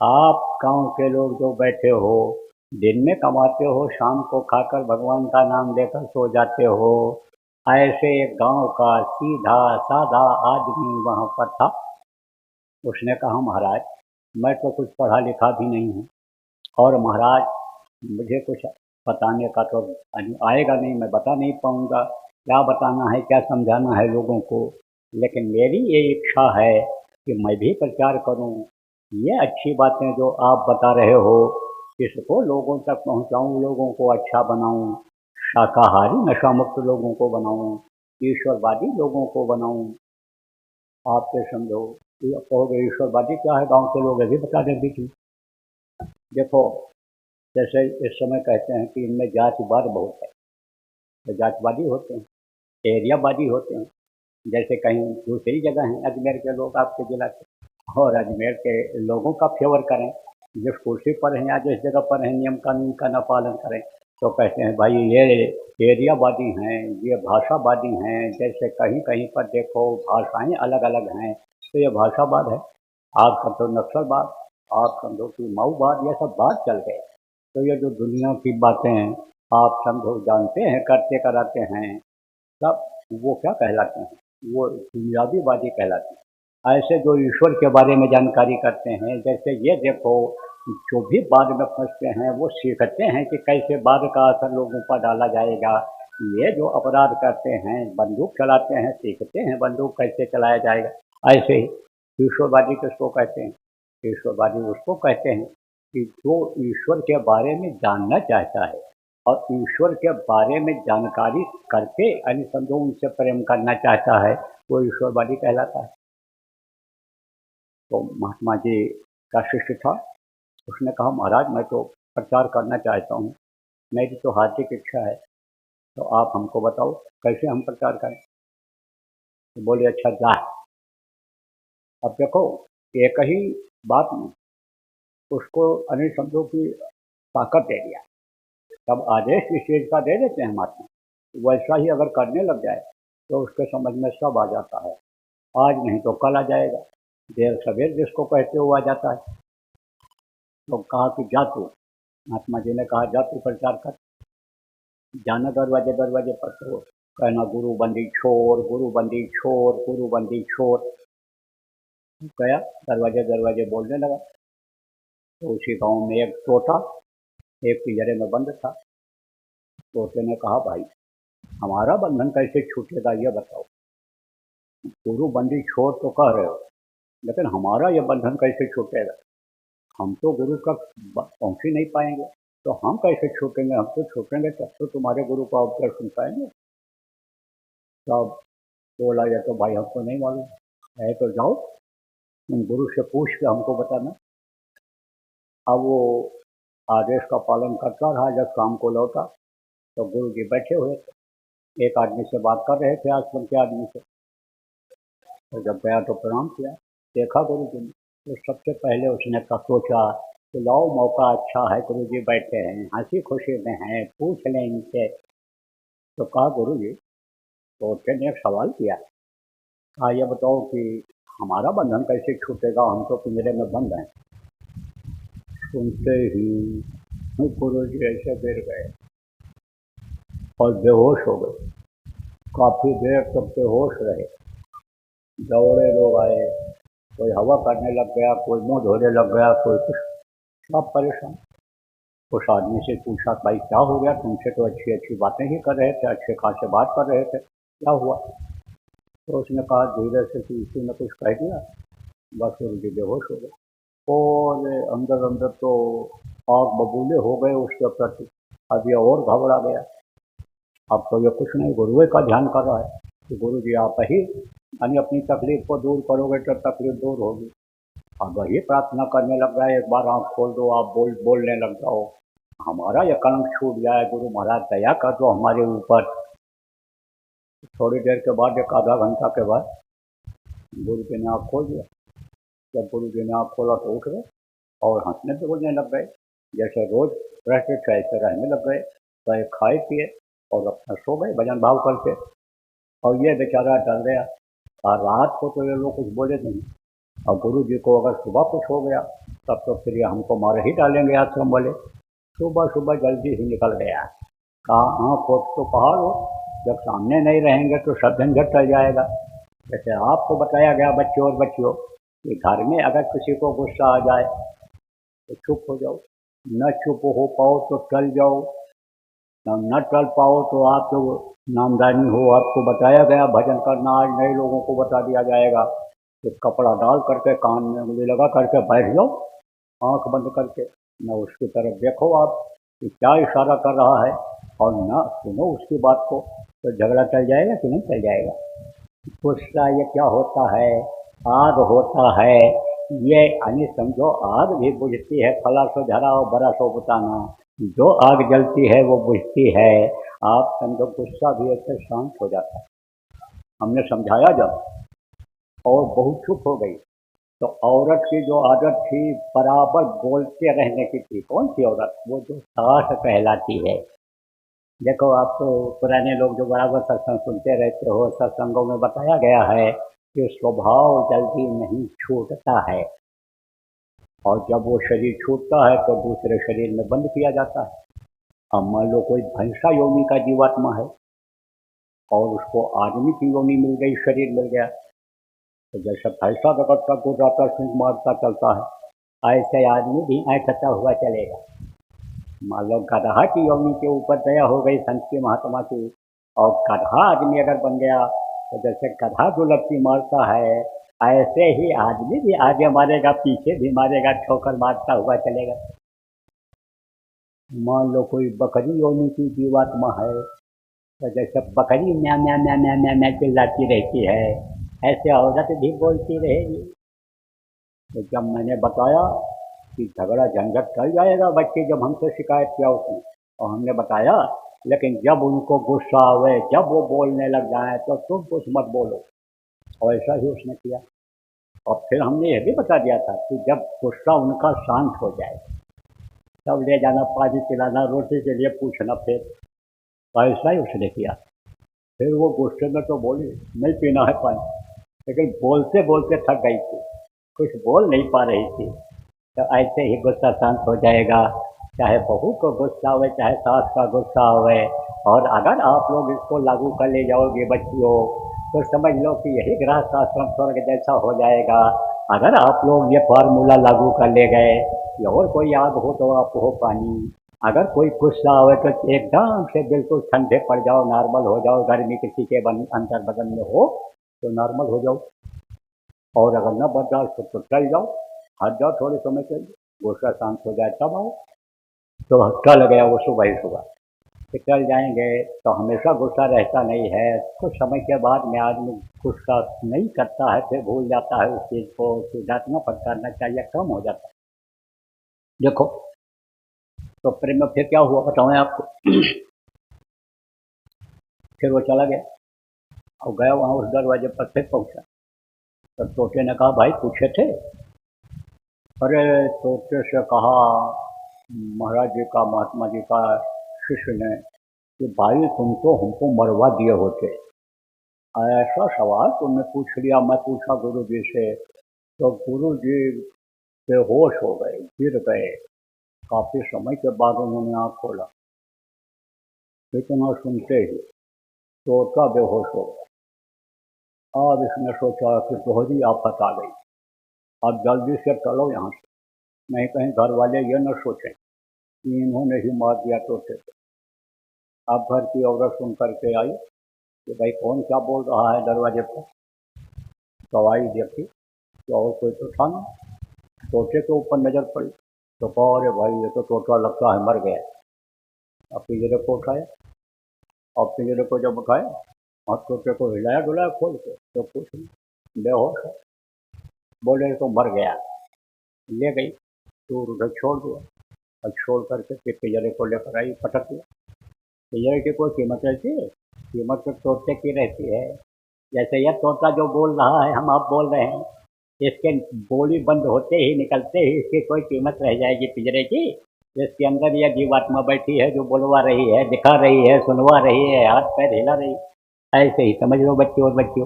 S1: आप गांव के लोग जो बैठे हो, दिन में कमाते हो, शाम को खाकर भगवान का नाम लेकर सो जाते हो, ऐसे एक गांव का सीधा साधा आदमी वहां पर था। उसने कहा, महाराज मैं तो कुछ पढ़ा लिखा भी नहीं हूँ, और महाराज मुझे कुछ बताने का तो आएगा नहीं, मैं बता नहीं पाऊंगा क्या बताना है, क्या समझाना है लोगों को। लेकिन मेरी ये इच्छा है कि मैं भी प्रचार करूं, ये अच्छी बातें जो आप बता रहे हो इसको लोगों तक पहुंचाऊं, लोगों को अच्छा बनाऊं, शाकाहारी नशा मुक्त लोगों को बनाऊं, ईश्वरवादी लोगों को बनाऊं। आप तो समझो, ये कहोगे ईश्वरवादी क्या है, गांव के लोग अभी बता दें बीच में। देखो, जैसे इस समय कहते हैं कि इनमें जातिवाद बहुत है, तो जातिवादी होते हैं, एरियावादी होते हैं। जैसे कहीं दूसरी जगह हैं अजमेर के लोग आपके जिला के, और अजमेर के लोगों का फेवर करें, जिस कुर्सी पर हैं या जिस जगह पर हैं नियम कानून का न पालन करें, तो कहते हैं भाई ये एरियावादी हैं, ये भाषावादी हैं। जैसे कहीं कहीं पर देखो भाषाएं अलग अलग हैं, तो ये भाषावाद है। आप समझो नक्सलवाद, आप समझो कि माओवाद, ये सब बात चल गए। तो ये जो दुनिया की बातें आप समझो जानते हैं, करते कराते हैं, तब वो क्या कहलाते हैं, वो दुनियावीवादी कहलाते हैं। ऐसे जो ईश्वर के बारे में जानकारी करते हैं, जैसे ये देखो जो भी बाद में फंसते हैं वो सीखते हैं कि कैसे बाद का असर लोगों पर डाला जाएगा। ये जो अपराध करते हैं, बंदूक चलाते हैं, सीखते हैं बंदूक कैसे चलाया जाएगा। ऐसे ही ईश्वरवादी किसको कहते हैं, ईश्वरवादी उसको कहते हैं कि जो ईश्वर के बारे में जानना चाहता है और ईश्वर के बारे में जानकारी करके समझो उनसे प्रेम करना चाहता है, वो ईश्वरवादी कहलाता है। तो महात्मा जी का शिष्य था, उसने कहा महाराज मैं तो प्रचार करना चाहता हूँ, मेरी तो हार्दिक इच्छा है, तो आप हमको बताओ कैसे हम प्रचार करें। तो बोले अच्छा जा। अब देखो एक ही बात में उसको समझो कि ताकत दे दिया। तब आदेश इस चीज का दे देते हैं महात्मा, वैसा ही अगर करने लग जाए तो उसके समझ में सब आ जाता है। आज नहीं तो कल आ जाएगा, देर सवेर जिसको कहते हो आ जाता है। तो कहा कि जा तू, महात्मा जी ने कहा जा तू प्रचार कर, जाना दरवाजे दरवाजे पर, तो कहना गुरु बंदी छोड़, गुरु बंदी छोड़, गुरु बंदी छोड़। गया दरवाजे दरवाजे बोलने लगा। तो उसी गांव में एक तोता एक पिंजरे में बंद था। तोते ने कहा भाई हमारा बंधन कैसे छूटेगा ये बताओ, गुरु बंदी छोड़ तो कह रहे हो, लेकिन हमारा ये बंधन कैसे छूटेगा, हम तो गुरु तक पहुंच ही नहीं पाएंगे, तो हम कैसे छूटेंगे, हम तो छूटेंगे तब तो तुम्हारे गुरु का उपदेश सुन पाएंगे। तब बोला ये तो भाई हमको नहीं मालूम है, तो जाओ तुम गुरु से पूछ के हमको बताना। अब वो आदेश का पालन करता रहा। जब शाम को लौटा तो गुरु जी बैठे हुए थे, एक आदमी से बात कर रहे थे, आश्रम के आदमी से। तो जब गया तो प्रणाम किया, देखा गुरु जी ने, तो सबसे पहले उसने सोचा कि लाओ मौका अच्छा है, गुरु जी बैठे हैं, हंसी खुशी में हैं, पूछ लें इनसे। तो कहा गुरु जी, तो उसने एक सवाल किया, कहा ये बताओ कि हमारा बंधन कैसे छूटेगा, हम तो पिंजरे में बंद हैं। सुनते ही गुरु जी ऐसे गिर गए और बेहोश हो गए। काफी देर तक बेहोश रहे। दौड़े लोग आए, कोई हवा करने लग गया, कोई मुंह धोने लग गया, कोई कुछ, सब परेशान। उस आदमी से पूछा भाई क्या हो गया, तुमसे तो अच्छी अच्छी बातें ही कर रहे थे, अच्छे खासे बात कर रहे थे, क्या हुआ। तो उसने कहा धीरे से कि इसी ने कुछ कह दिया, बस गुरु जी बेहोश हो गए। और अंदर अंदर तो आग बबूले हो गए उसके प्रति। अब ये और घबरा गया, अब तो ये कुछ नहीं गुरुए का ध्यान कर रहा है कि गुरु जी आप ही अपनी तकलीफ को दूर करोगे तो तकलीफ दूर होगी। अब वही प्रार्थना करने लग गया, एक बार आँख खोल दो, आप बोलने लग जाओ, हमारा ये कलंक छूट जाए, गुरु महाराज दया कर दो हमारे ऊपर। थोड़ी देर के बाद, एक आधा घंटा के बाद गुरु जी ने आँख खोल दिया। जब गुरु जी ने आँख खोला तो उठ गए और हंसने बोलने लग गए, जैसे रोज रहते थे ऐसे रहने लग गए। तो खाए पिए और अपना सो गए भजन भाव करके। और ये बेचारा डर गया, और रात को तो ये लोग कुछ बोले नहीं, और गुरु जी को अगर सुबह कुछ हो गया तब तो फिर ये हमको मार ही डालेंगे आश्रम वाले। सुबह सुबह जल्दी ही निकल गया, कहा हाँ खोज तो पहाड़ हो, जब सामने नहीं रहेंगे तो सब झंझट टल जाएगा। जैसे आपको बताया गया बच्चों और बच्चियों कि घर में अगर किसी को गुस्सा आ जाए तो चुप हो जाओ, न चुप हो पाओ तो टल जाओ, न टल पाओ तो आप जो नामदानी हो, आपको बताया गया भजन करना, आज नए लोगों को बता दिया जाएगा कि कपड़ा डाल करके कान में उंगली लगा करके बैठ जाओ, आंख बंद करके, न उसकी तरफ देखो आप कि क्या इशारा कर रहा है, और न सुनो उसकी बात को, तो झगड़ा चल जाएगा कि नहीं चल जाएगा। गुस्सा ये क्या होता है? आग होता है। ये यानी समझो आग भी बुझती है, फला सो झरा और बड़ा सो बुताना, जो आग जलती है वो बुझती है। आप समझो गुस्सा भी ऐसे शांत हो जाता है। हमने समझाया जब और बहुत चुप हो गई, तो औरत की जो आदत थी बराबर बोलते रहने की थी। कौन सी औरत? वो जो सास कहलाती है। देखो आप तो पुराने लोग जो बराबर सत्संग सुनते रहते हो, सत्संगों में बताया गया है कि स्वभाव जल्दी नहीं छूटता है, और जब वो शरीर छूटता है तो दूसरे शरीर में बंद किया जाता है। अब मान लो कोई भैंसा योनि का जीवात्मा है और उसको आदमी की योनि मिल गई, शरीर मिल गया, तो जैसे भैंसा रगड़ता गुजराता सिंह मारता चलता है, ऐसे आदमी भी ऐठता हुआ चलेगा। मान लो गधा की योनि के ऊपर दया हो गई संत की महात्मा की, और गधा आदमी अगर बन गया तो जैसे गधा जो लपटी मारता है, ऐसे ही आदमी भी आगे मारेगा, पीछे भी मारेगा, ठोकर मारता हुआ चलेगा। मान लो कोई बकरी योनि की जीवात्मा है, तो जैसे बकरी म्या म्या म्या म्या म्या म्या चिल्लाती रहती है, ऐसे औरत भी बोलती रहेगी। तो जब मैंने बताया कि झगड़ा झंझट टल जाएगा, बच्चे जब हमसे शिकायत किया उसने, और हमने बताया, लेकिन जब उनको गुस्सा आवे, जब वो बोलने लग जाए तो तुम कुछ मत बोलो, और ऐसा ही उसने किया। और फिर हमने यह भी बता दिया था कि जब गुस्सा उनका शांत हो जाए तब ले जाना, पानी पिलाना, रोटी के लिए पूछना, फिर तो ऐसा ही उसने किया। फिर वो गुस्से में तो बोली नहीं पीना है पानी, लेकिन बोलते बोलते थक गई थी, कुछ बोल नहीं पा रही थी। तो ऐसे ही गुस्सा शांत हो जाएगा, चाहे बहू को गुस्सा आवे, चाहे सास का गुस्सा आवे। और अगर आप लोग इसको लागू कर ले जाओगे बच्चियों, तो समझ लो कि यही गृहस्थ आश्रम स्वर्ग जैसा हो जाएगा। अगर आप लोग ये फार्मूला लागू कर ले गए कि और कोई आग हो तो आप हो पानी, अगर कोई गुस्सा आवे तो एकदम से बिल्कुल ठंडे पड़ जाओ, नॉर्मल हो जाओ, गर्मी किसी के अंदर बदन में हो तो नॉर्मल हो जाओ, और अगर न बर्दाश्त हो तो चल जाओ, हट जाओ, थोड़े समय के लिए गुस्सा शांत हो जाए तब आओ। तो टल गया वो सुबह ही सुबह कि चल जाएंगे, तो हमेशा गुस्सा रहता नहीं है। कुछ समय के बाद में आदमी गुस्सा नहीं करता है, फिर भूल जाता है उस चीज़ को, सुधारना पर करना चाहिए, कम हो जाता है। देखो तो प्रेम में फिर क्या हुआ बताऊँ आपको। फिर वो चला गया और गया वहाँ उस दरवाजे पर, फिर पहुँचा तो तोते ने कहा भाई पूछे थे? अरे तोते से कहा महाराज जी का, महात्मा जी का शिष्य ने कि भाई तुम तो हमको मरवा दिए होते। ऐसा सवाल तुमने पूछ लिया। मैं पूछा गुरु जी से, तो गुरु जी बेहोश हो गए, गिर गए। काफी समय के बाद उन्होंने आँख खोला, इतना सुनते ही तोता बेहोश हो गया। अब इसने सोचा कि दोहरी आफत आ गई, अब जल्दी से चलो यहाँ से, नहीं कहीं घर वाले ये न सोचें कि इन्होंने ही मार दिया तोते को। अब घर की औरत सुन करके आई कि भाई कौन क्या बोल रहा है दरवाजे पर। तो आई देखी तो और कोई तो था ना, तोते के ऊपर नजर पड़ी तो कहा अरे भाई ये तो तोता लगता है मर गया। अब पिंजरे को उठाया, और पिंजरे को जब उठाया और तोते को हिलाया डुलाया खोल के, तो कुछ नहीं, बेहोश है। बोले तो मर गया। ले गई, दूर उधर छोड़ दिया, और छोड़ करके फिर पिंजरे को लेकर आई, पटक दिया। पिंजरे की कोई कीमत रहती है? कीमत तो तोते की रहती है। जैसे यह तोता जो बोल रहा है, हम आप बोल रहे हैं, इसके बोली बंद होते ही, निकलते ही इसकी कोई कीमत रह जाएगी पिंजरे की? इसके अंदर यह जीवात्मा बैठी है जो बोलवा रही है, दिखा रही है, सुनवा रही है, हाथ पैर हिला रही है। ऐसे ही समझ लो बच्चे और बच्चियों।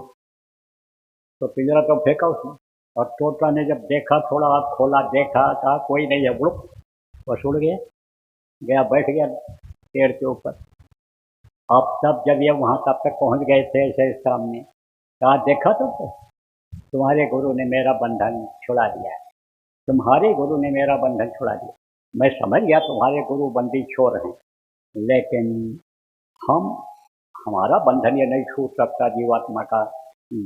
S1: तो पिंजरा तो फेंका उसने, और तोता ने जब देखा, थोड़ा आँख खोला, देखा, कहा कोई नहीं है, बुड़ुक बस उड़ गया, गया बैठ गया पेड़ के ऊपर। आप तब जब ये वहाँ तब तक पहुँच गए थे ऐसे सामने, कहा देखा तो तुम्हारे गुरु ने मेरा बंधन छुड़ा दिया है, तुम्हारे गुरु ने मेरा बंधन छुड़ा दिया। मैं समझ गया तुम्हारे गुरु बंदी छोड़ हैं, लेकिन हम हमारा बंधन ये नहीं छूट सकता जीवात्मा का।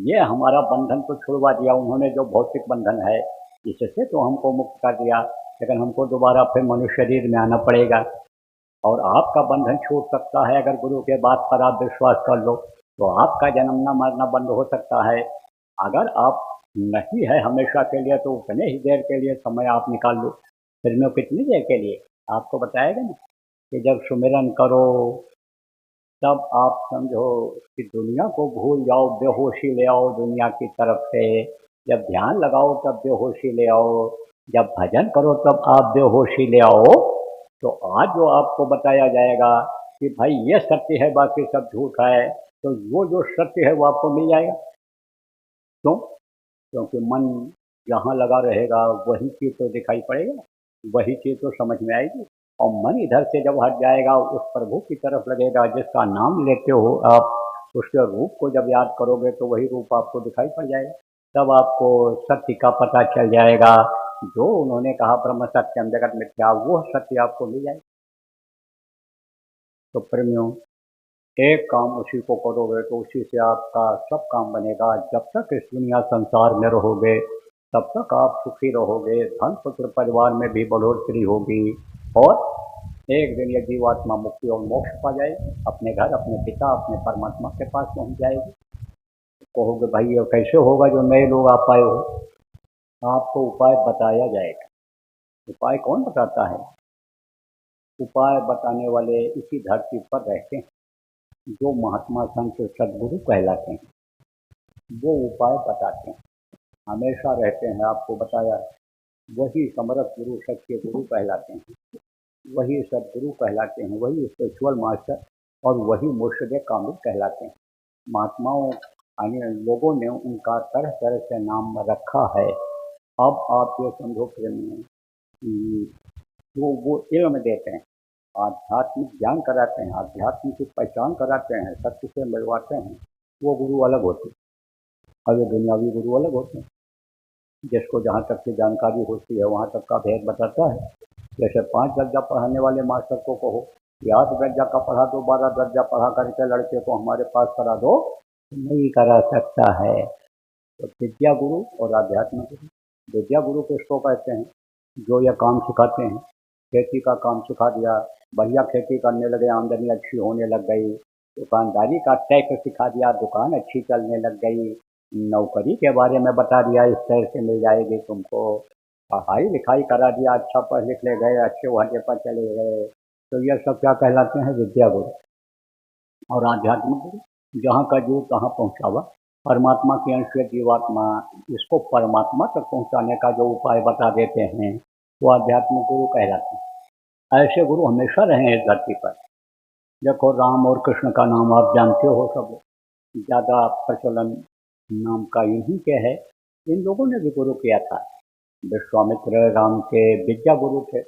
S1: ये हमारा बंधन तो छुड़वा दिया उन्होंने, जो भौतिक बंधन है इससे तो हमको मुक्त कर दिया, लेकिन हमको दोबारा फिर मनुष्य शरीर में आना पड़ेगा। और आपका बंधन छूट सकता है अगर गुरु के बात पर आप विश्वास कर लो, तो आपका जन्मना मरना बंद हो सकता है। अगर आप नहीं है हमेशा के लिए, तो उतने ही देर के लिए समय आप निकाल लो। फिर में कितनी देर के लिए आपको बताएगा ना, कि जब सुमिरन करो तब आप समझो कि दुनिया को भूल जाओ, बेहोशी ले आओ दुनिया की तरफ से। जब ध्यान लगाओ तब बेहोशी ले आओ, जब भजन करो तब आप बेहोशी ले आओ। तो आज जो आपको बताया जाएगा कि भाई ये सत्य है बाकी सब झूठ है, तो वो जो सत्य है वो आपको मिल जाएगा। क्यों? क्योंकि मन जहाँ लगा रहेगा वही चीज़ तो दिखाई पड़ेगा, वही चीज़ तो समझ में आएगी। और मन इधर से जब हट जाएगा उस प्रभु की तरफ लगेगा जिसका नाम लेते हो आप, उसके रूप को जब याद करोगे तो वही रूप आपको दिखाई पड़ जाएगा। तब आपको सत्य का पता चल जाएगा, जो उन्होंने कहा ब्रह्म सत्यम जगत मिथ्या, वो सत्य आपको मिल जाएगा। तो प्रेमियों, एक काम उसी को करोगे तो उसी से आपका सब काम बनेगा। जब तक इस दुनिया संसार में रहोगे तब तक आप सुखी रहोगे, धन पुत्र परिवार में भी बढ़ोतरी होगी, और एक दिन ये जीवात्मा मुक्ति और मोक्ष पा जाएगी, अपने घर अपने पिता अपने परमात्मा के पास पहुंच जाएगी। कहोगे भाई ये कैसे होगा जो नए लोग आ पाए हो? आपको उपाय बताया जाएगा। उपाय कौन बताता है? उपाय बताने वाले इसी धरती पर रहते हैं, जो महात्मा संत सदगुरु कहलाते हैं, वो उपाय बताते हैं, हमेशा रहते हैं। आपको बताया, वही समरथ गुरु सत्य गुरु कहलाते हैं, वही सदगुरु कहलाते हैं, वही स्पिरिचुअल मास्टर और वही मुर्शिद कामिल कहलाते हैं। महात्माओं अन्य लोगों ने उनका तरह तरह से नाम रखा है। अब आप ये समझो प्रेम, वो इल्म देते हैं, आध्यात्मिक ज्ञान कराते हैं, आध्यात्म की पहचान कराते हैं, सत्य से मिलवाते हैं, वो गुरु अलग होते हैं। और ये दुनियावी गुरु अलग होते हैं, जिसको जहाँ तक की जानकारी होती है वहाँ तक का भेद बताता है। जैसे 5 दर्जा पढ़ाने वाले मास्टर को कहो कि 8 दर्जा का पढ़ा दो, 12 दर्जा पढ़ा करके लड़के को हमारे पास करा दो, नहीं करा सकता है। तो विद्या गुरु और आध्यात्म गुरु। विद्या गुरु किसको कहते हैं? जो यह काम सिखाते हैं, खेती का काम सिखा दिया, बढ़िया खेती करने लगे, आमदनी अच्छी होने लग गई। दुकानदारी का टैक्स सिखा दिया, दुकान अच्छी चलने लग गई। नौकरी के बारे में बता दिया, इस तरह से मिल जाएगी तुमको। पढ़ाई लिखाई करा दिया, अच्छा पढ़ लिख ले गए, अच्छे वहदे पर चले गए। तो यह सब क्या कहलाते हैं? विद्या गुरु। और आध्यात्मिक गुरु, जहाँ का जीव तहाँ पहुँचावा, परमात्मा की अंश जीवात्मा, इसको परमात्मा तक पहुँचाने का जो उपाय बता देते हैं, वो आध्यात्मिक गुरु कहलाते हैं। ऐसे गुरु हमेशा रहे हैं इस धरती पर। देखो, राम और कृष्ण का नाम आप जानते हो, सब ज़्यादा प्रचलन नाम का इन्हीं के है। इन लोगों ने भी गुरु किया था। विश्वामित्र राम के विद्या गुरु थे,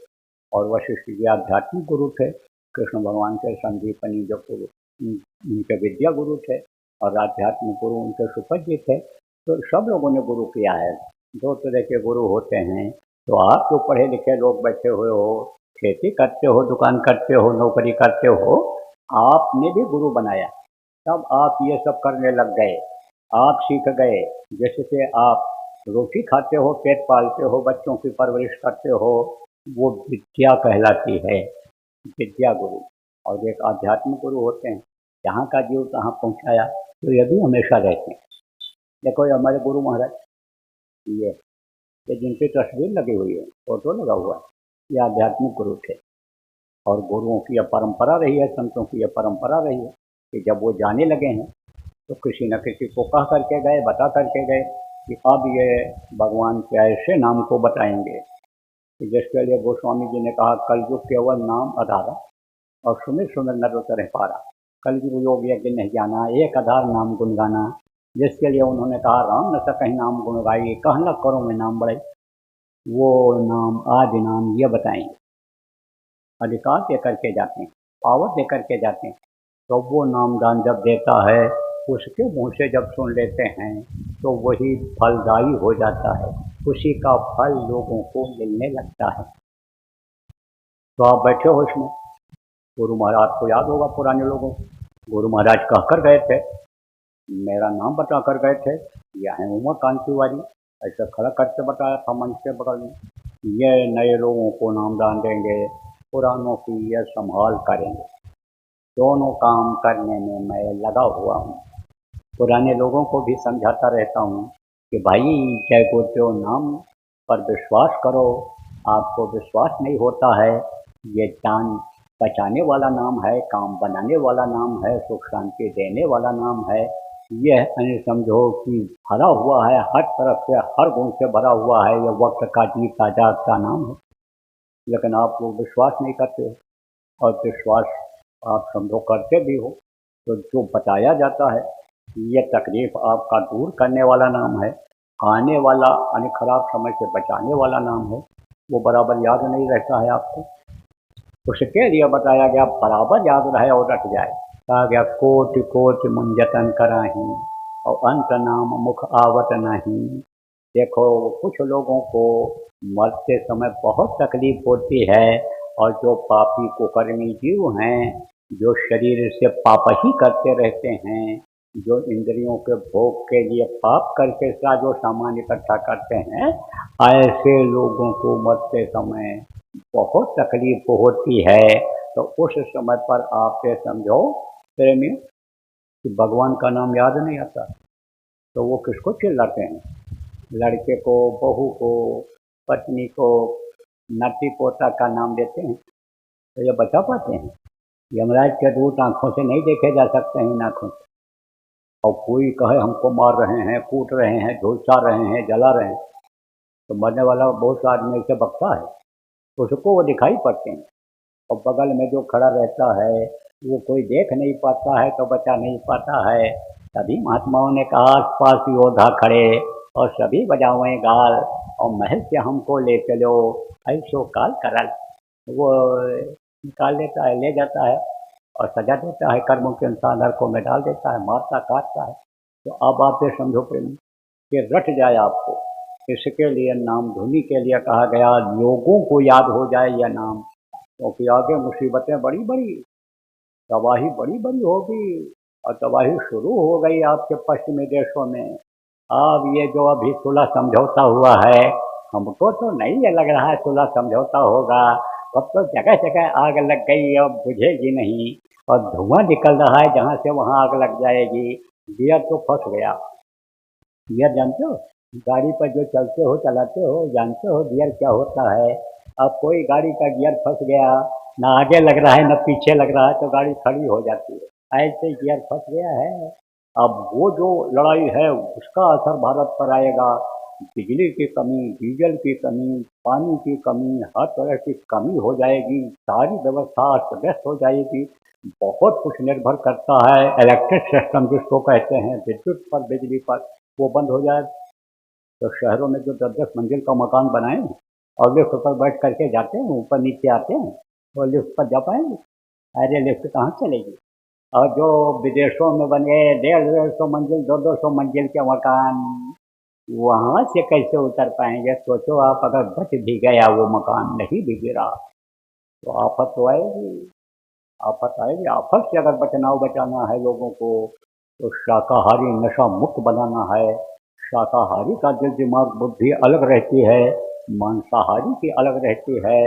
S1: और वशिष्ठ जी आध्यात्मिक गुरु थे। कृष्ण भगवान के संदीपनी जो गुरु, उनके विद्या गुरु थे, और आध्यात्मिक गुरु उनके सुपथ जी थे। तो सब लोगों ने गुरु किया है। दो तरह के गुरु होते हैं। तो आप जो पढ़े लिखे लोग बैठे हुए हो, खेती करते हो, दुकान करते हो, नौकरी करते हो, आपने भी गुरु बनाया, तब आप ये सब करने लग गए, आप सीख गए, जिससे आप रोटी खाते हो, पेट पालते हो, बच्चों की परवरिश करते हो। वो विद्या कहलाती है, विद्या गुरु। और एक आध्यात्मिक गुरु होते हैं, जहाँ का जीव तहाँ पहुँचाया, तो ये भी हमेशा रहते हैं। देखो, ये हमारे गुरु महाराज, ये जिनकी तस्वीर लगी हुई है, फोटो लगा हुआ है, ये आध्यात्मिक गुरु थे। और गुरुओं की यह परंपरा रही है, संतों की यह परंपरा रही है कि जब वो जाने लगे हैं तो किसी न किसी को कह करके गए, बता करके गए कि अब ये भगवान के ऐसे नाम को बताएंगे कि जिसके लिए गोस्वामी जी ने कहा, कलयुग केवल नाम आधारा और सुमिर सुमिर नर उतरे पारा। कलयुग योग यज्ञ नहीं जाना, एक आधार नाम गुण गाना। जिसके लिए उन्होंने कहा, राम न सकहीं नाम गुण गाई, कहना करो में नाम बढ़ाई। वो नाम, आदि नाम ये बताएंगे, अधिकार दे करके जाते हैं, पावर दे करके जाते हैं। तो वो नामदान जब देता है, उसके मुंह से जब सुन लेते हैं तो वही फलदायी हो जाता है, उसी का फल लोगों को मिलने लगता है। तो आप बैठे हो इसमें, गुरु महाराज को याद होगा पुराने लोगों को, गुरु महाराज कहकर गए थे, मेरा नाम बता कर गए थे, यह है उमाकांत तिवारी, ऐसा खड़ा करके बताया था मंच के बगल में। ये नए लोगों को नामदान देंगे, पुरानों की यह संभाल करेंगे, दोनों काम करने में मैं लगा हुआ हूँ। पुराने लोगों को भी समझाता रहता हूँ कि भाई जय गुरुदेव नाम पर विश्वास करो, आपको विश्वास नहीं होता है, ये जान बचाने वाला नाम है, काम बनाने वाला नाम है, सुख शांति देने वाला नाम है। यह समझो कि भरा हुआ है, हर तरफ से हर गुण से भरा हुआ है, यह वक्त का जीत आजाद का नाम है। लेकिन आप लोग विश्वास नहीं करते, और विश्वास आप समझो करते भी हो, तो जो बताया जाता है ये तकलीफ आपका दूर करने वाला नाम है, आने वाला यानी खराब समय से बचाने वाला नाम है, वो बराबर याद नहीं रहता है आपको, उसके लिए बताया गया बराबर याद रहे और रट जाए। कहा गया कोटि कोटि मुंजतन कराही और अंत नाम मुख आवत नहीं। देखो कुछ लोगों को मरते समय बहुत तकलीफ होती है, और जो पापी कुकर्मी जीव हैं, जो शरीर से पाप ही करते रहते हैं, जो इंद्रियों के भोग के लिए पाप करके जो सामान इकट्ठा करते हैं, ऐसे लोगों को मरते समय बहुत तकलीफ होती है। तो उस समय पर आप ये समझो प्रेमी कि भगवान का नाम याद नहीं आता, तो वो किसको चिल्लाते हैं? लड़के को, बहू को, पत्नी को, नाती पोता का नाम देते हैं, तो ये बचा पाते हैं? यमराज के दूत आंखों से नहीं देखे जा सकते हैं इन आंखों से। और कोई कहे हमको मार रहे हैं, कूट रहे हैं, झुलसा रहे हैं, जला रहे हैं, तो मरने वाला बहुत सा आदमी से बकता है, उसको वो दिखाई पड़ते हैं। और बगल में जो खड़ा रहता है वो कोई देख नहीं पाता है, तो बचा नहीं पाता है। तभी महात्माओं ने कहा आस पास योद्धा खड़े और सभी बजावें गाल, और महल से हमको ले चलो ऐसो काल करल। वो निकाल लेता है, ले जाता है और सजा देता है, कर्मों के अनुसार नरकों में डाल देता है, मारता काटता है। तो अब आप ये समझो प्रेमी कि रट जाए आपको, इसके लिए नाम धुनी के लिए कहा गया, लोगों को याद हो जाए यह नाम, क्योंकि आगे मुसीबतें बड़ी बड़ी, तबाही बड़ी बड़ी होगी, और तबाही शुरू हो गई आपके पश्चिमी देशों में। अब ये जो अभी सुलह समझौता हुआ है, हमको तो नहीं ये लग रहा है सुलह समझौता होगा, अब तो जगह जगह आग लग गई, अब बुझेगी नहीं, और धुआं निकल रहा है जहाँ से वहाँ आग लग जाएगी। गियर तो फंस गया। गियर जानते हो, गाड़ी पर जो चलते हो चलाते हो, जानते हो गियर क्या होता है? अब कोई गाड़ी का गियर फंस गया, ना आगे लग रहा है ना पीछे लग रहा है, तो गाड़ी खड़ी हो जाती है, ऐसे गियर फंस गया है। अब वो जो लड़ाई है उसका असर भारत पर आएगा। बिजली की कमी, डीजल की कमी, पानी की कमी, हर तरह की कमी हो जाएगी, सारी व्यवस्था अस्त व्यस्त हो जाएगी। बहुत कुछ निर्भर करता है इलेक्ट्रिक सिस्टम जिसको कहते हैं, विद्युत पर, बिजली पर, वो बंद हो जाए तो शहरों में जो 10-10 मंजिल का मकान बनाए और लिफ्ट पर बैठ करके जाते हैं, ऊपर नीचे आते हैं, तो लिफ्ट पर जा पाएंगे? अरे लिफ्ट कहाँ चलेगी। और जो विदेशों में बने 150-150 मंजिल, 200-200 मंजिल के मकान, वहाँ से कैसे उतर पाएंगे? सोचो आप, अगर बच भी गया वो मकान, नहीं भी गिरा, तो आफत तो आएगी, आफत आएगी। आफत से अगर बचाना है लोगों को, तो शाकाहारी नशा मुक्त बनाना है। शाकाहारी का दिल दिमाग बुद्धि अलग रहती है, मांसाहारी की अलग रहती है।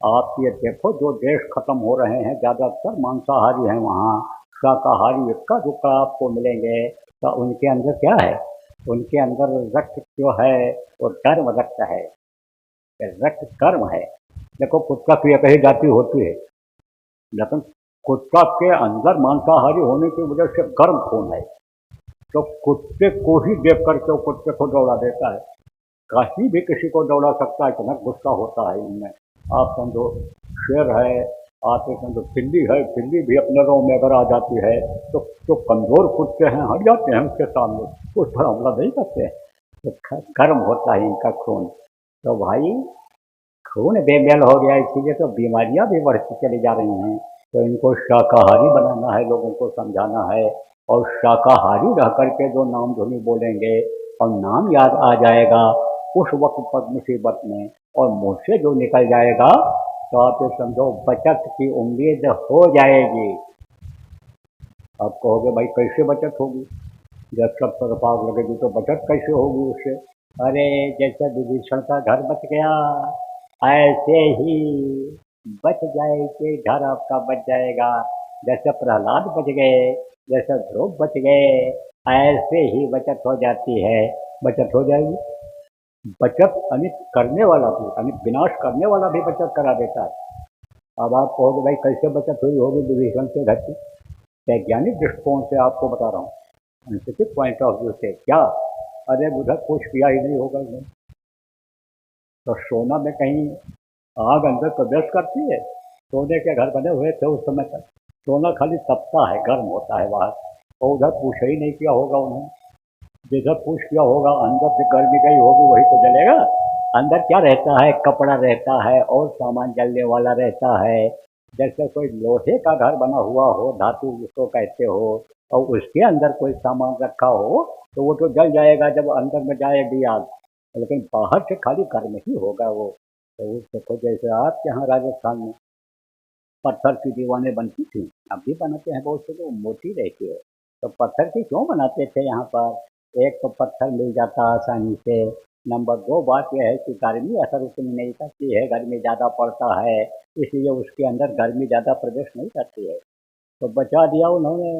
S1: आप ये देखो जो देश खत्म हो रहे हैं, ज़्यादातर मांसाहारी हैं, वहाँ शाकाहारी इक्का दुक्का आपको मिलेंगे। तो उनके अंदर क्या है? उनके अंदर रक्त जो है वो कर्म रक्त है, रक्त कर्म है। देखो कुत्ता की एक ही जाति होती है, लेकिन कुत्ता के अंदर मांसाहारी होने की वजह से गर्म खून है, तो कुत्ते को ही देख करके वो कुत्ते को दौड़ा देता है। कहीं भी किसी को दौड़ा सकता है, इतना गुस्सा होता है इनमें। आप समझो शेर है, आप समझो बिल्ली है, बिल्ली भी अपने गाँव में अगर आ जाती है तो जो कमजोर कुत्ते हैं हट जाते हैं उसके सामने, उस पर हमला नहीं करते हैं। तो गर्म होता है इनका खून। तो भाई खून बेमेल हो गया, इसीलिए तो बीमारियां भी बढ़ती चली जा रही हैं। तो इनको शाकाहारी बनाना है, लोगों को समझाना है। और शाकाहारी रह करके जो नाम धुनी बोलेंगे और नाम याद आ जाएगा उस वक्त पर मुसीबत में, और मुँह से जो निकल जाएगा तो आप ये समझो बचत की उम्मीद हो जाएगी। आप कहोगे भाई कैसे बचत होगी, जब सब तरफ आग लगेगी तो बचत कैसे होगी उससे? अरे जैसे विभीषण का घर बच गया ऐसे ही बच जाएंगे, घर आपका बच जाएगा। जैसे प्रहलाद बच गए, जैसे ध्रुव बच गए, ऐसे ही बचत हो जाती है। बचत हो जाएगी। बचत अनित करने वाला भी, अनित विनाश करने वाला भी बचत करा देता है। अब आप कहोगे भाई कैसे बचत हुई होगी विभीषण के घर की? वैज्ञानिक दृष्टिकोण से आपको बता रहा हूँ, साइंटिफिक पॉइंट ऑफ व्यू से। क्या? अरे उधर कुछ किया ही नहीं होगा इन्होंने। तो सोना में कहीं आग अंदर प्रवेश करती है? सोने के घर बने हुए थे उस समय तक, सोना खाली तपता है, गर्म होता है बाहर। और उधर पूछ ही नहीं किया होगा उन्होंने। जिधर पूछ किया होगा अंदर से गर्मी गई होगी वही तो जलेगा। अंदर क्या रहता है? कपड़ा रहता है और सामान जलने वाला रहता है। जैसे कोई लोहे का घर बना हुआ हो, धातु जिसको कहते हो, और उसके अंदर कोई सामान रखा हो तो वो तो जल जाएगा जब अंदर में जाएगी आग, लेकिन बाहर से खाली गर्म ही होगा वो। तो उस देखो जैसे आपके यहाँ राजस्थान में पत्थर की दीवारें बनती थी, अब भी बनाते हैं बहुत से, तो मोटी रहती है। तो पत्थर की क्यों बनाते थे यहाँ पर? एक तो पत्थर मिल जाता आसानी से, नंबर दो बात यह है कि गर्मी असर उतनी नहीं करती है, गर्मी ज़्यादा पड़ता है इसलिए उसके अंदर गर्मी ज़्यादा प्रवेश नहीं करती है। तो बचा दिया उन्होंने।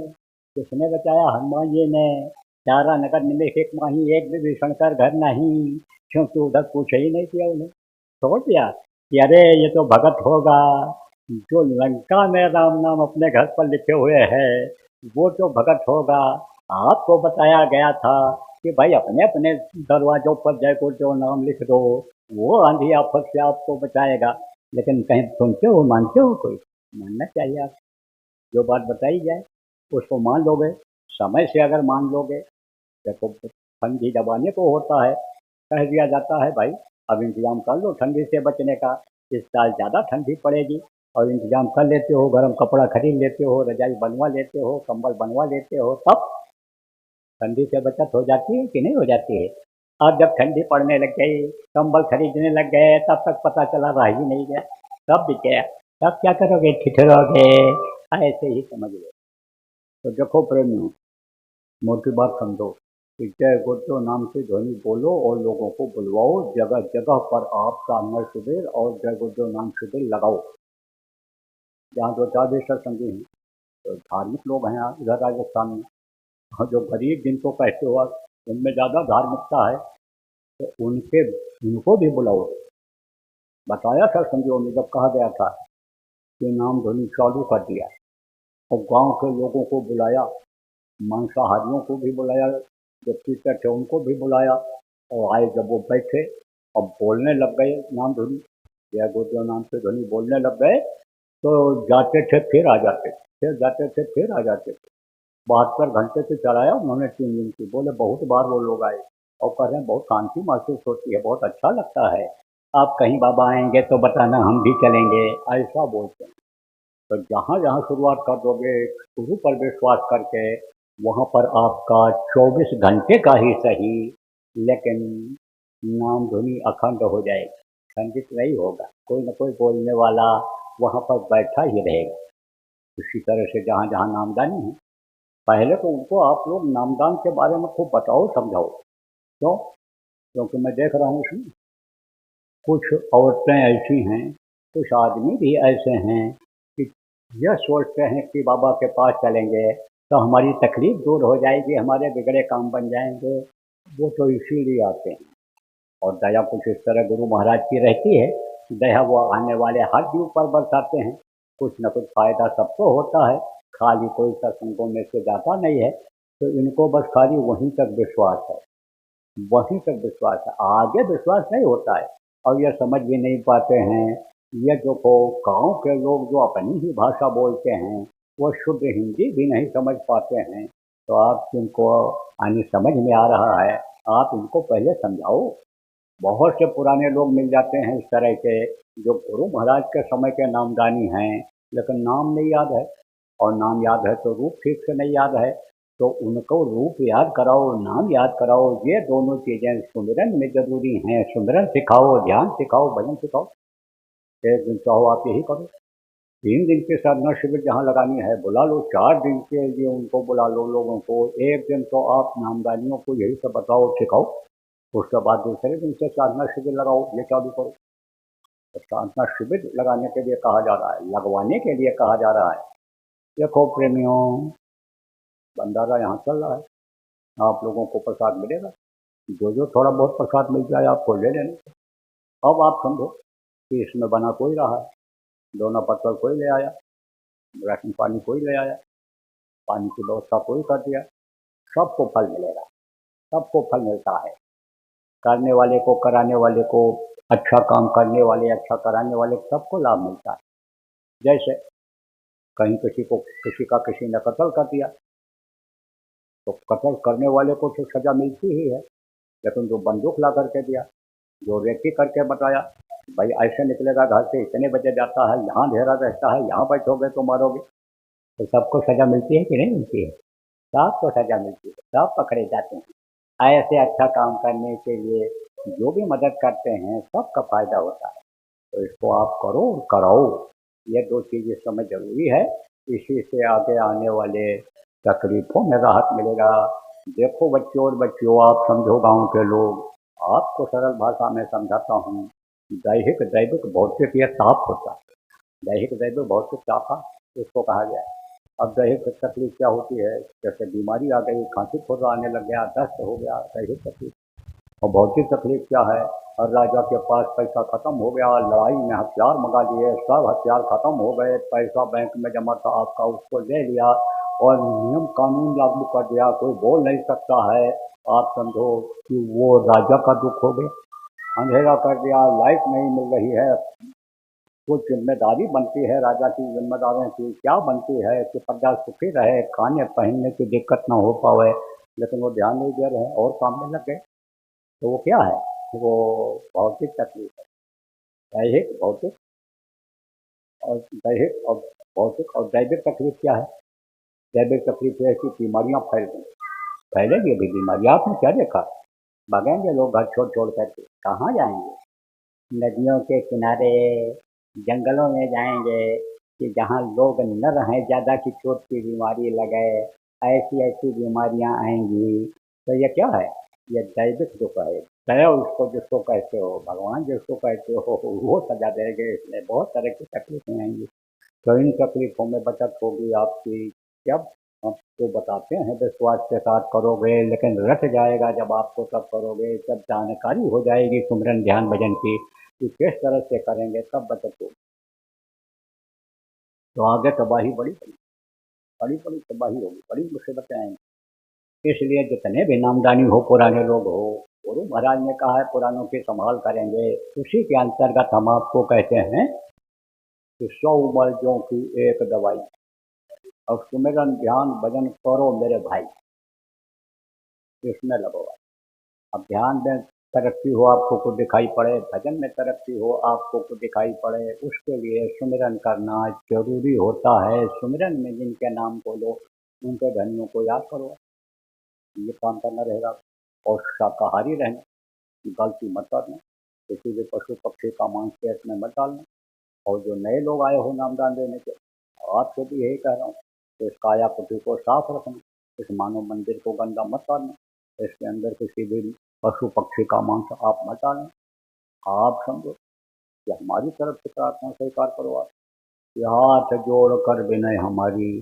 S1: किसने बचाया? हनुमान जी ने। चारा नगर निमिष एक माही, एक विभीषण कर घर नहीं, क्योंकि उधर पूछ ही नहीं किया उन्हें। छोड़ दिया कि अरे ये तो भगत होगा, जो लंका में राम नाम अपने घर पर लिखे हुए है वो तो भगत होगा। आपको बताया गया था कि भाई अपने अपने दरवाजों पर जय को जो नाम लिख दो, वो आंधी आफत से आपको बचाएगा। लेकिन कहीं सुनते हो, मानते हो? कोई मानना चाहिए। आप जो बात बताई जाए उसको मान लोगे, समय से अगर मान लोगे। देखो ठंडी दबाने को होता है, कह दिया जाता है भाई अब इंतजाम कर लो ठंडी से बचने का, इस साल ज़्यादा ठंडी पड़ेगी, और इंतजाम कर लेते हो, गर्म कपड़ा खरीद लेते हो, रजाई बनवा लेते हो, कंबल बनवा लेते हो, तब ठंडी से बचत हो जाती है कि नहीं हो जाती है? अब जब ठंडी पड़ने लग गई, कंबल खरीदने लग गए, तब तक पता चला रह ही नहीं गया, तब भी क्या? तब क्या करोगे? ठिठुरोगे। ऐसे ही समझ लो। तो देखो प्रेमियों, मोटी बात समझो कि जय गुरुदेव नाम से ध्वनि बोलो और लोगों को बुलवाओ, जगह जगह पर आपका अमर शिविर और जय गुरुदेव नाम शिविर लगाओ। जहाँ दो चार भी सत्संगी हैं, तो धार्मिक लोग हैं इधर राजस्थान में, और जो गरीब जिनको कहते हो आप, उनमें ज़्यादा धार्मिकता है, तो उनको भी बुलाओ। बताया सत्संगियों ने जब कहा गया था कि नाम ध्वनि चालू कर दिया, और गांव के लोगों को बुलाया, मांसाहारियों को भी बुलाया, जो टीचर थे उनको भी बुलाया, और आए जब वो बैठे और बोलने लग गए नाम धुनी, जय गुरुदेव नाम से ध्वनि बोलने लग गए, तो जाते थे फिर आ जाते थे, फिर जाते थे फिर आ जाते थे। 72 घंटे से चलाया उन्होंने 3 दिन की। बोले बहुत बार वो लोग आए और कह रहे हैं बहुत शांति महसूस होती है, बहुत अच्छा लगता है, आप कहीं बाबा आएंगे तो बताना हम भी चलेंगे, ऐसा बोलते हैं। तो जहाँ जहाँ शुरुआत कर दोगे गुरु पर विश्वास करके, वहाँ पर आपका 24 घंटे का ही सही, लेकिन नाम धुनी अखंड हो जाएगी, खंडित नहीं होगा। कोई न कोई बोलने वाला वहाँ पर बैठा ही रहेगा। इसी तरह से जहाँ जहाँ नामदानी है, पहले तो उनको आप लोग नामदान के बारे में खूब बताओ, समझाओ। क्यों? क्योंकि मैं देख रहा हूँ इसमें कुछ औरतें ऐसी हैं, कुछ आदमी भी ऐसे हैं कि यह सोचते हैं कि बाबा के पास चलेंगे तो हमारी तकलीफ दूर हो जाएगी, हमारे बिगड़े काम बन जाएंगे। वो तो इसीलिए आते हैं। और दया कुछ इस तरह गुरु महाराज की रहती है, दया वो आने वाले हर जीव पर बरसाते हैं। कुछ न कुछ फायदा सबको होता है, खाली कोई सत्संगों में से जाता नहीं है। तो इनको बस खाली वहीं तक विश्वास है, वहीं तक विश्वास है, आगे विश्वास नहीं होता है। और ये समझ भी नहीं पाते हैं। ये जो को गाँव के लोग जो अपनी ही भाषा बोलते हैं, वो शुद्ध हिंदी भी नहीं समझ पाते हैं। तो आप जिनको आने समझ में आ रहा है, आप इनको पहले समझाओ। बहुत से पुराने लोग मिल जाते हैं इस तरह के, जो गुरु महाराज के समय के नामदानी हैं, लेकिन नाम नहीं याद है, और नाम याद है तो रूप ठीक से नहीं याद है, तो उनको रूप याद कराओ, नाम याद कराओ। ये दोनों चीज़ें सुमिरन में जरूरी हैं। सुमिरन सिखाओ, ध्यान सिखाओ, भजन सिखाओ। एक दिन चाहो आप यही करो। 3 दिन की साधना शिविर जहाँ लगानी है बुला लो, 4 दिन के लिए उनको बुला लो लोगों को। एक दिन तो आप नामदानियों को यही सब बताओ, सिखाओ। उसके बाद दूसरे दिन से साधना शिविर लगाओ, ये चालू करो। तो साधना शिविर लगाने के लिए कहा जा रहा है, लगवाने के लिए कहा जा रहा है। देखो प्रेमियों, भंडारा यहाँ चल रहा है, आप लोगों को प्रसाद मिलेगा। जो जो थोड़ा बहुत प्रसाद मिल जाए आपको ले लेना। अब आप समझो कि इसमें बना कोई रहा है, दोनों पत्थर कोई ले आया, राशन पानी कोई ले आया, पानी की व्यवस्था कोई कर दिया, सबको फल मिलेगा, सबको फल मिलता है। करने वाले को, कराने वाले को, अच्छा काम करने वाले, अच्छा कराने वाले, सबको लाभ मिलता है। जैसे कहीं किसी को, किसी का किसी ने कत्ल कर दिया, तो कत्ल करने वाले को तो सजा मिलती ही है, लेकिन जो बंदूक ला करके दिया, जो रेकी करके बताया भाई ऐसे निकलेगा घर से, इतने बजे जाता है, यहाँ अंधेरा रहता है, यहाँ बैठोगे तो मारोगे, तो सबको सजा मिलती है कि नहीं मिलती है? सबको सजा मिलती है, सब पकड़े जाते हैं। ऐसे अच्छा काम करने के लिए जो भी मदद करते हैं सबका फायदा होता है। तो इसको आप करो और कराओ, ये 2 चीज़ इस समय जरूरी है। इसी से आगे आने वाले तकलीफों में राहत मिलेगा। देखो बच्चों और बच्चियों, आप समझो गांव के लोग, आपको सरल भाषा में समझाता हूँ। दैहिक दैविक भौतिक ये ताप होता है। दैहिक दैविक भौतिक ताप इसको कहा गया है। अब दैहिक तकलीफ क्या होती है? जैसे बीमारी आ गई, खांसी खुरना आने लग गया, दस्त हो गया, दैहिक तकलीफ। और भौतिक तकलीफ क्या है? और राजा के पास पैसा खत्म हो गया, लड़ाई में हथियार मंगा लिए, सब हथियार खत्म हो गए, पैसा बैंक में जमा था आपका, उसको ले लिया और नियम कानून लागू कर दिया, कोई बोल नहीं सकता है। आप समझो कि वो राजा का दुख हो गया। अंधेरा कर दिया, लाइट नहीं मिल रही है। कुछ जिम्मेदारी बनती है राजा की, जिम्मेदारों की क्या बनती है कि प्रजा सुखी रहे, खाने पहनने की दिक्कत ना हो पावे, लेकिन वो ध्यान नहीं दे रहे हैं और काम में लग गए। तो वो क्या है? वो भौतिक तकलीफ है। दैहिक भौतिक और दैहिक और भौतिक और दैविक तकलीफ क्या है? दैविक तकलीफ है कि बीमारियां फैल गई, फैलेगी अभी बीमारी। आपने क्या देखा? भागेंगे लोग घर छोड़ छोड़ करके, कहाँ जाएंगे? नदियों के किनारे, जंगलों में जाएंगे कि जहाँ लोग न रहें, ज़्यादा की चोट की बीमारी लगे, ऐसी ऐसी बीमारियां आएंगी। तो ये क्या है? ये दैविक दुख है। दया उसको जिसको कहते हो, भगवान जिसको कहते हो, वो सजा देंगे। इसमें बहुत तरह की तकलीफें आएंगी। तो इन तकलीफों में बचत होगी आपकी जब आपको बताते हैं विश्वास के साथ करोगे, लेकिन रट जाएगा जब आपको तब करोगे, जब जानकारी हो जाएगी सुमिरन ध्यान भजन की कि किस तरह से करेंगे, तब बचत होगी। तो आगे तबाही बड़ी बड़ी बड़ी बड़ी तबाही होगी, बड़ी मुसीबतें आएंगी। इसलिए जितने भी नामदानी हो, पुराने लोग हो, गुरु महाराज ने कहा है पुरानों की संभाल करेंगे। उसी के अंतर्गत हम आपको कहते हैं कि 100 मर्जों की एक दवाई। अब सुमिरन ध्यान भजन करो मेरे भाई, इसमें लगो। अब ध्यान में तरक्की हो, आपको कुछ दिखाई पड़े, भजन में तरक्की हो, आपको कुछ दिखाई पड़े, उसके लिए सुमिरन करना जरूरी होता है। सुमिरन में जिनके नाम को लो, उनके धनियों को याद करो, ये काम करना रहेगा। और शाकाहारी रहना, गलती मत करना, किसी भी पशु पक्षी का मांस पेट में मत डालना। और जो नए लोग आए हो नामदान देने के, आपसे भी यही कह रहा हूँ कि इस काया पुटी को साफ रखना, इस मानव मंदिर को गंदा मत करना, इसके अंदर किसी भी पशु पक्षी का मांस आप मत डालना। आप समझो कि हमारी तरफ से प्रार्थना स्वीकार करो आप कि हाथ जोड़ कर विनय हमारी,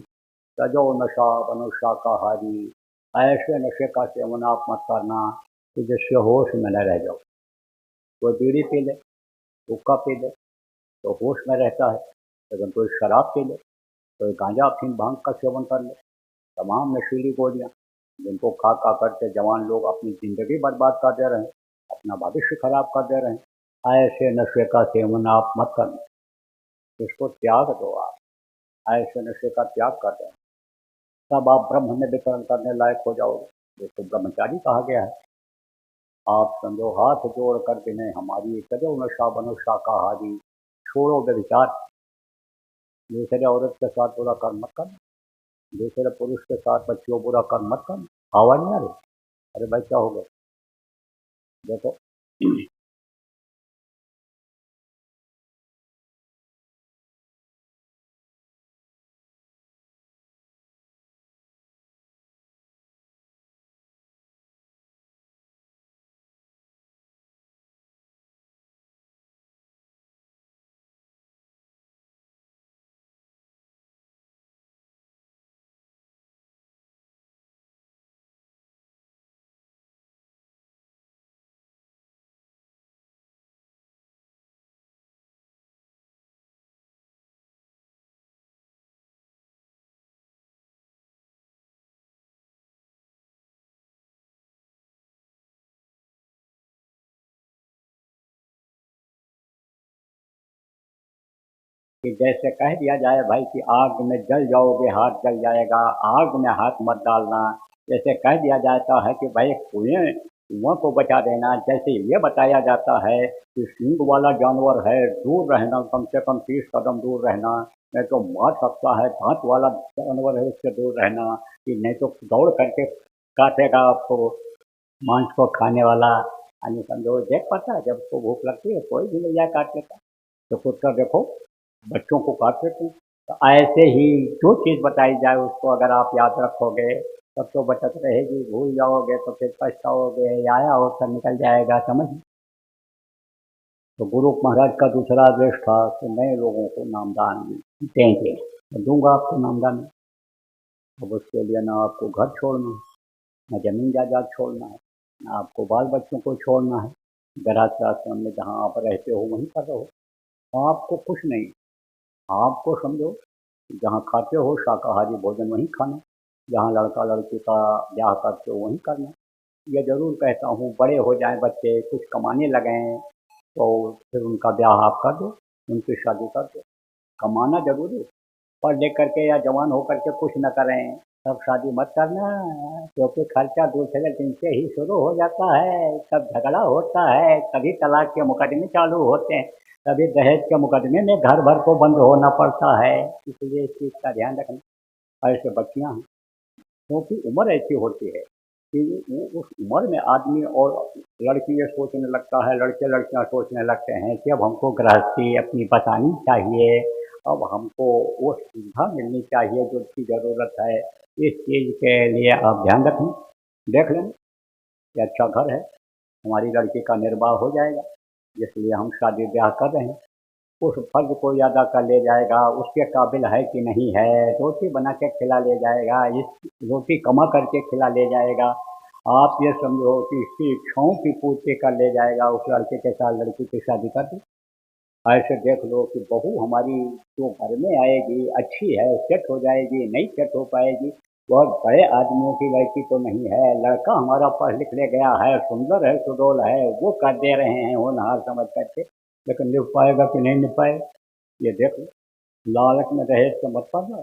S1: तजो नशा बनो शाकाहारी। ऐसे नशे का सेवन आप मत करना कि जिससे होश में न रह जाओ। कोई बीड़ी पी ले, हुक्का पी ले तो होश में रहता है, लेकिन कोई शराब पी ले, कोई गांजा अफीम भांग का सेवन कर ले, तमाम नशीली गोलियां जिनको खा खा करके जवान लोग अपनी जिंदगी बर्बाद कर दे रहे हैं, अपना भविष्य खराब कर दे रहे हैं। ऐसे नशे का सेवन आप मत करना, इसको त्याग दो आप। ऐसे नशे का त्याग कर दें, तब आप ब्रह्म में विचरण करने लायक हो जाओगे। इसको ब्रह्मचारी कहा गया है। आप समझो, हाथ जोड़ कर विनय हमारी, तजो नशा बनो शाकाहारी। छोड़ो व्यभिचार, दूसरे औरत के साथ बुरा कर्म मत करना, दूसरे पुरुष के साथ बच्चियों बुरा कर्म मत करना। आवाज नहीं आ रही? अरे भाई क्या हो गया? देखो कि जैसे कह दिया जाए भाई कि आग में जल जाओगे हाथ जल जाएगा, आग में हाथ मत डालना। जैसे कह दिया जाता है कि भाई कुएं को बचा देना, जैसे ये बताया जाता है कि सींग वाला जानवर है दूर रहना, कम से कम 30 कदम दूर रहना, नहीं तो मार सकता है। दांत वाला जानवर है उससे दूर रहना, कि नहीं तो दौड़ करके काटेगा आपको, मांस को खाने वाला। यानी समझो देख पाता है, जब उसको भूख लगती है कोई भी ले जाए काट लेता है। तो कुछ कर देखो, बच्चों को काट देते हैं। तो ऐसे ही जो चीज़ बताई जाए उसको अगर आप याद रखोगे तब तो बचत रहेगी, भूल जाओगे तो फिर पछताओगे, आया अवसर निकल जाएगा। समझ। तो गुरु महाराज का दूसरा आदेश था कि नए लोगों को नामदान देंगे, तो दूंगा आपको नामदान। अब उसके लिए ना आपको घर छोड़ना है, ना जमीन जायदाद छोड़ना है, ना आपको बाल बच्चों को छोड़ना है। गृहस्थ आश्रम में जहाँ आप रहते हो वहीं पर रहो, आपको कुछ नहीं। आपको समझो जहाँ खाते हो शाकाहारी भोजन वहीं खाना, जहाँ लड़का लड़की का ब्याह करते हो वहीं करना। ये ज़रूर कहता हूँ बड़े हो जाएं बच्चे, कुछ कमाने लगें, तो फिर उनका ब्याह आप कर दो, उनकी शादी कर दो। कमाना जरूरी है, पढ़ लिख करके या जवान होकर के कुछ न करें तब शादी मत करना, क्योंकि खर्चा दूसरे दिन से ही शुरू हो जाता है। तब झगड़ा होता है, कभी तलाक के मुकदमे चालू होते हैं, कभी दहेज के मुकदमे में घर भर को बंद होना पड़ता है। इसलिए इस चीज़ का ध्यान रखना। ऐसे बच्चियां हैं, क्योंकि उम्र ऐसी होती है कि वो उस उम्र में आदमी और लड़की ये सोचने लगता है, लड़के लड़कियां सोचने लगते हैं कि अब हमको गृहस्थी अपनी बसानी चाहिए, अब हमको वो सुविधा मिलनी चाहिए जो उसकी ज़रूरत है। इस चीज़ के लिए आप ध्यान रखें, देख लें कि अच्छा घर है, हमारी लड़की का निर्वाह हो जाएगा, इसलिए हम शादी ब्याह कर रहे हैं। उस फर्ज को अदा कर ले जाएगा, उसके काबिल है कि नहीं है, रोटी बना के खिला ले जाएगा, इस रोटी कमा करके खिला ले जाएगा। आप ये समझो कि इसकी इच्छाओं की पूर्ति कर ले जाएगा, उस लड़के के साथ लड़की की शादी कर दी। ऐसे देख लो कि बहू हमारी जो घर में आएगी अच्छी है, सेट हो जाएगी, नहीं सेट हो पाएगी, बहुत बड़े आदमियों की लड़की तो नहीं है। लड़का हमारा पढ़ लिख ले गया है, सुंदर है, सुडौल है, वो कर दे रहे हैं होनहार समझ करके, लेकिन निभ पाएगा कि नहीं निभ पाएगा ये देख लो। लालच में दहेज से मत पड़ना।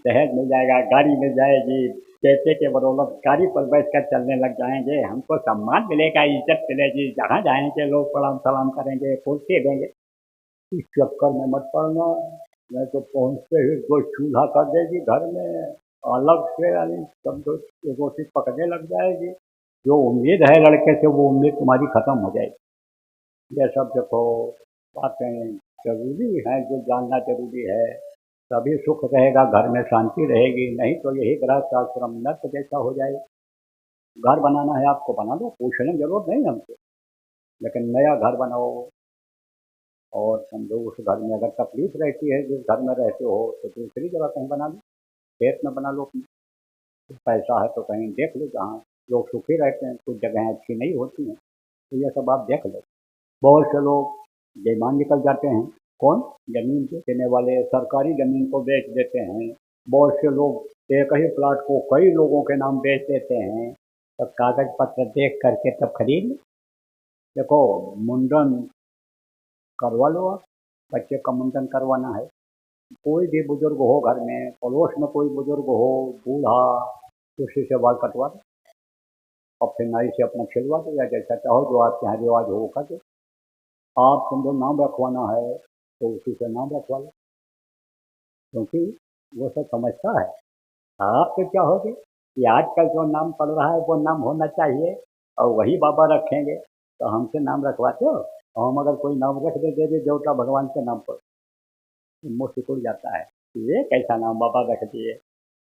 S1: दहेज मिल जाएगा, गाड़ी मिल जाएगी, पैसे के बदौलत गाड़ी पर बैठ कर चलने लग जाएंगे, हमको सम्मान मिलेगा, इज्जत मिलेगी, जहाँ जाएंगे लोग प्रणाम सलाम करेंगे, कुर्सी देंगे। इस चक्कर में मत पड़ना, नहीं तो पहुँचते ही कोई चूल्हा कर देगी घर में अलग से, यानी सब रोटी पकने लग जाएगी। जो उम्मीद है लड़के से वो उम्मीद तुम्हारी खत्म हो जाएगी। ये सब देखो बातें जरूरी हैं, जो जानना जरूरी है, तभी सुख रहेगा, घर में शांति रहेगी, नहीं तो यही गृहस्थ आश्रम नर्क जैसा हो जाएगा। घर बनाना है आपको बना लो, पूछने की जरूरत नहीं हमसे, लेकिन नया घर बनाओ। और समझो उस घर में अगर तकलीफ रहती है, जिस घर में रहते हो, तो दूसरी जगह कहीं बना लो, खेत में बना लो अपने। पैसा है तो कहीं देख लो जहाँ लोग सुखी रहते हैं, कुछ जगहें अच्छी नहीं होती हैं, तो ये सब आप देख लो। बहुत से लोग बेईमान निकल जाते हैं। कौन? जमीन बेचने वाले सरकारी जमीन को बेच देते हैं। बहुत से लोग एक ही प्लाट को कई लोगों के नाम बेच देते हैं, तब कागज पत्र देख करके तब खरीद लो। देखो, मुंडन करवा लो आप, बच्चे का मुंडन करवाना है, कोई भी बुजुर्ग हो घर में, पड़ोस में कोई बुजुर्ग हो, बूढ़ा, उसी से बाल कटवा दो और फिर नाई से अपना खिलवा दो, या जैसा चाहो जो आपके यहाँ रिवाज हो वो कर दो। आप समझो नाम रखवाना है तो उसी से नाम रखवा लो। क्योंकि वो सब समझता है। आप तो चाहोगे कि आजकल जो नाम पड़ रहा है वो नाम होना चाहिए और वही बाबा रखेंगे, तो हमसे नाम रखवाते हो? और हम अगर कोई नाम रख दे देवी देवता भगवान के नाम पर, तो मुँह सिकुड़ जाता है। ये कैसा नाम बाबा रख दिए?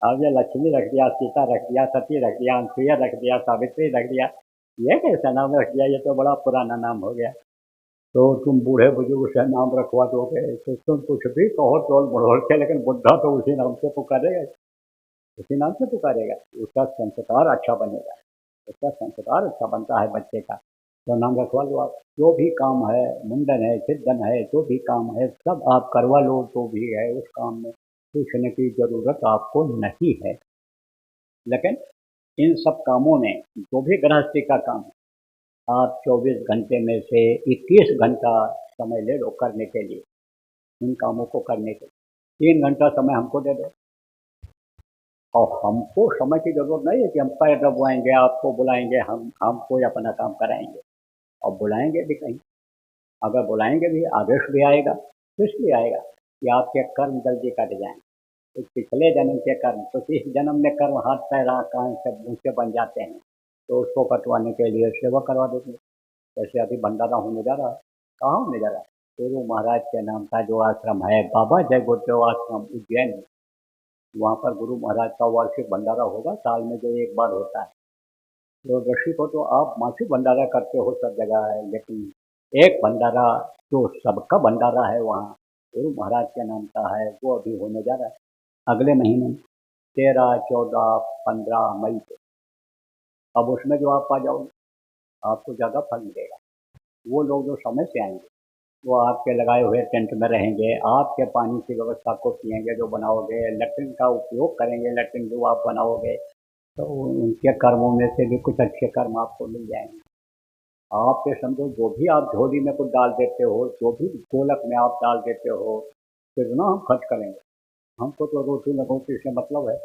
S1: अब ये लक्ष्मी रख दिया, सीता रख दिया, सती रख दिया, अनुसुईया रख दिया, सावित्री रख दिया, ये कैसा नाम रख दिया? ये तो बड़ा पुराना नाम हो गया। तो तुम बूढ़े बुजुर्ग से नाम रखवा दोगे तो तुम कुछ भी कहो टोल मरोड़ के, लेकिन बुढ़ा तो उसी नाम से पुकारेगा, उसी नाम से पुकारेगा। उसका संस्कार अच्छा बनेगा, उसका संस्कार अच्छा बनता है बच्चे का। तो नाम रखवा लो आप। जो भी काम है, मुंडन है, सिद्धन है, जो भी काम है सब आप करवा लो, तो भी है उस काम में पूछने की जरूरत आपको नहीं है। लेकिन इन सब कामों में जो भी गृहस्थी का काम है, आप 24 घंटे में से 21 घंटा समय ले लो करने के लिए, इन कामों को करने के लिए 3 घंटा समय हमको दे दो। और हमको समय की जरूरत नहीं है कि हम पैर दबवाएंगे, आपको बुलाएंगे, हम कोई अपना काम कराएंगे। और बुलाएंगे भी कहीं, अगर बुलाएंगे भी, आदेश भी आएगा, तो इसलिए आएगा कि आपके कर्म जल्दी कट जाएं। तो पिछले जन्म के कर्म, तो इस जन्म में कर्म हाथ पैर आँख कान से मुँह से बन जाते हैं, तो उसको कटवाने के लिए सेवा करवा देंगे। जैसे अभी भंडारा होने जा रहा है, कहाँ होने जा रहा है? गुरु महाराज के नाम का जो आश्रम है, बाबा जय गुरुदेव आश्रम उज्जैन में, वहाँ पर गुरु महाराज का वार्षिक भंडारा होगा, साल में जो एक बार होता है। तो ऋषि को तो आप मासिक भंडारा करते हो सब जगह है, लेकिन एक भंडारा जो सबका भंडारा है वहाँ गुरु महाराज के नाम का है, वो अभी होने जा रहा है अगले महीने 13, 14, 15 मई को। अब उसमें जो आप आ जाओगे, आपको ज़्यादा फल मिलेगा। वो लोग जो समय से आएंगे, वो आपके लगाए हुए टेंट में रहेंगे, आपके पानी की व्यवस्था को पिएंगे जो बनाओगे, लैट्रिन का उपयोग करेंगे, लैट्रिन जो आप बनाओगे, तो उनके कर्मों में से भी कुछ अच्छे कर्म आपको मिल जाएंगे। आप ये समझो, जो भी आप झोली में कुछ डाल देते हो, जो भी गोलक में आप डाल देते हो, कितना हम खर्च करेंगे? हमको तो रोटी लगोटी से मतलब है,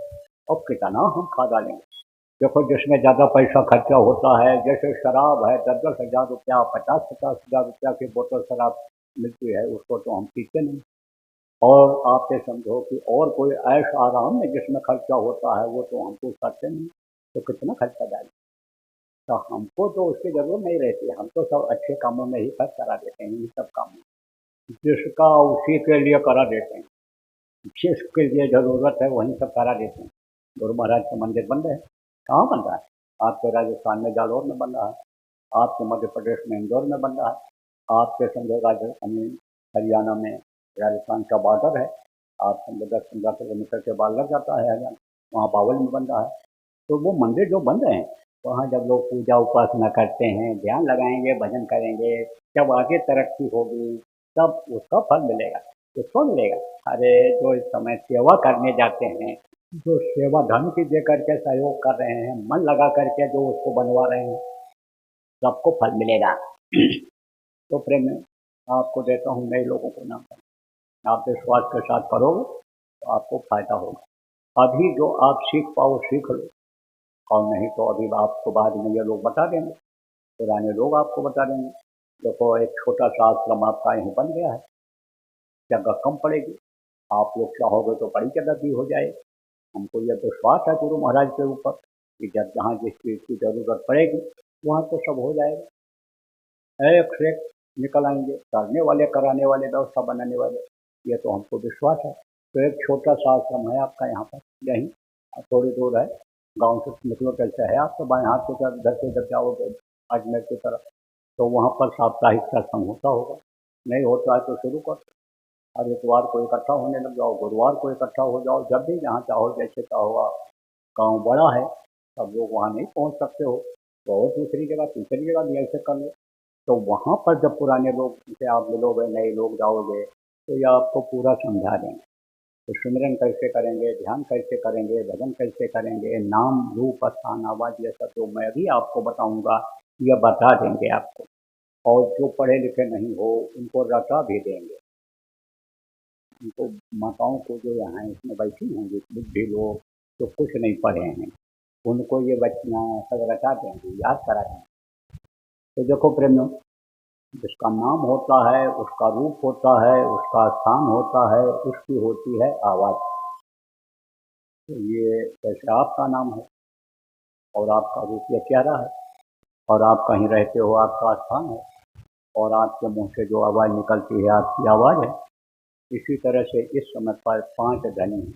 S1: और कितना हम खा डालेंगे। देखो, जिसमें ज़्यादा पैसा खर्चा होता है, जैसे शराब है, 10-10 हज़ार रुपया, 50-50 हज़ार रुपया की बोतल शराब मिलती है, उसको तो हम पीते नहीं। और आप ये समझो कि और कोई ऐश आराम में जिसमें खर्चा होता है, वो तो हमको करते नहीं, तो कितना खर्चा डालें? तो हमको तो उसकी जरूरत नहीं रहती, हम तो सब अच्छे कामों में ही खर्च करा देते हैं, इन सब कामों में जिसका उसी के लिए करा देते हैं, जिसके लिए जरूरत है वहीं सब करा देते हैं। गुरु महाराज के मंदिर बन रहे हैं, कहाँ बन रहा है? आपके राजस्थान में जालौर में बन रहा है, आपके मध्य प्रदेश में इंदौर में बन रहा है, आपके समझो राजस्थान हरियाणा में राजस्थान का बॉर्डर है, आप समझो 10-15 किलोमीटर के बाद लग जाता है हरियाणा, वहाँ बावल में बन रहा है। तो वो मंदिर जो बन रहे हैं, वहाँ जब लोग पूजा उपासना करते हैं, ध्यान लगाएंगे, भजन करेंगे, जब आगे तरक्की होगी तब उसका फल मिलेगा। किसको मिलेगा? अरे जो इस समय सेवा करने जाते हैं, जो सेवा धन की दे करके सहयोग कर रहे हैं, मन लगा करके जो उसको बनवा रहे हैं, सबको फल मिलेगा। तो प्रेम में आपको देता हूँ नए लोगों को नाम, आप विश्वास के साथ करोगे तो आपको फायदा होगा। अभी जो आप सीख पाओ सीख लो, और नहीं तो अभी आपको बाद में ये लोग बता देंगे, पुराने लोग आपको बता देंगे। देखो, एक छोटा सा आश्रम आपका यहीं बन गया है, जगह कम पड़ेगी, आप लोग चाहोगे तो बड़ी जगह भी हो जाए। हमको यह विश्वास है गुरु महाराज के ऊपर कि जब जहाँ जिस चीज़ की जरूरत पड़ेगी वहाँ तो सब हो जाएगा। एक से एक निकल आएंगे, करने वाले, कराने वाले, व्यवस्था बनाने वाले, ये तो हमको विश्वास है। तो एक छोटा सा आश्रम है आपका यहाँ पर, यहीं थोड़ी दूर है, गांव से निकलो कैसे है आपके बाएं हाथ की तरफ, घर से जब जाओगे अजमेर की तरफ, तो वहाँ पर साप्ताहिक सत्संग होता होगा। नहीं होता है तो शुरू कर, हर इतवार को इकट्ठा होने लग जाओ, गुरुवार को इकट्ठा हो जाओ, जब भी जहाँ चाहो जैसे चाहो। गाँव बड़ा है, सब लोग वहाँ नहीं पहुँच सकते हो, तो और दूसरी जगह तीसरी जगह भी ऐसे कर लो। तो वहाँ पर जब पुराने लोग से आप मिलोगे, नए लोग जाओगे, तो ये आपको पूरा समझा देंगे तो सिमरन कैसे करेंगे, ध्यान कैसे करेंगे, भजन कैसे करेंगे, नाम रूप स्थान आवाज, ये सब जो मैं भी आपको बताऊंगा, ये बता देंगे आपको। और जो पढ़े लिखे नहीं हो उनको रटा भी देंगे, उनको माताओं को जो यहाँ इसमें बैठी होंगी बुद्धि लोग जो कुछ नहीं पढ़े हैं, उनको ये बचना सब रटा देंगे, याद करा देंगे। तो देखो प्रेमियों, जिसका नाम होता है, उसका रूप होता है, उसका स्थान होता है, उसकी होती है आवाज़। तो ये जैसे आपका नाम है और आपका रूप ये प्यारा है, और आप कहीं रहते हो, आपका स्थान है, और आपके मुंह से जो आवाज़ निकलती है आपकी आवाज़ है। इसी तरह से इस समय पर 5 धनी हैं।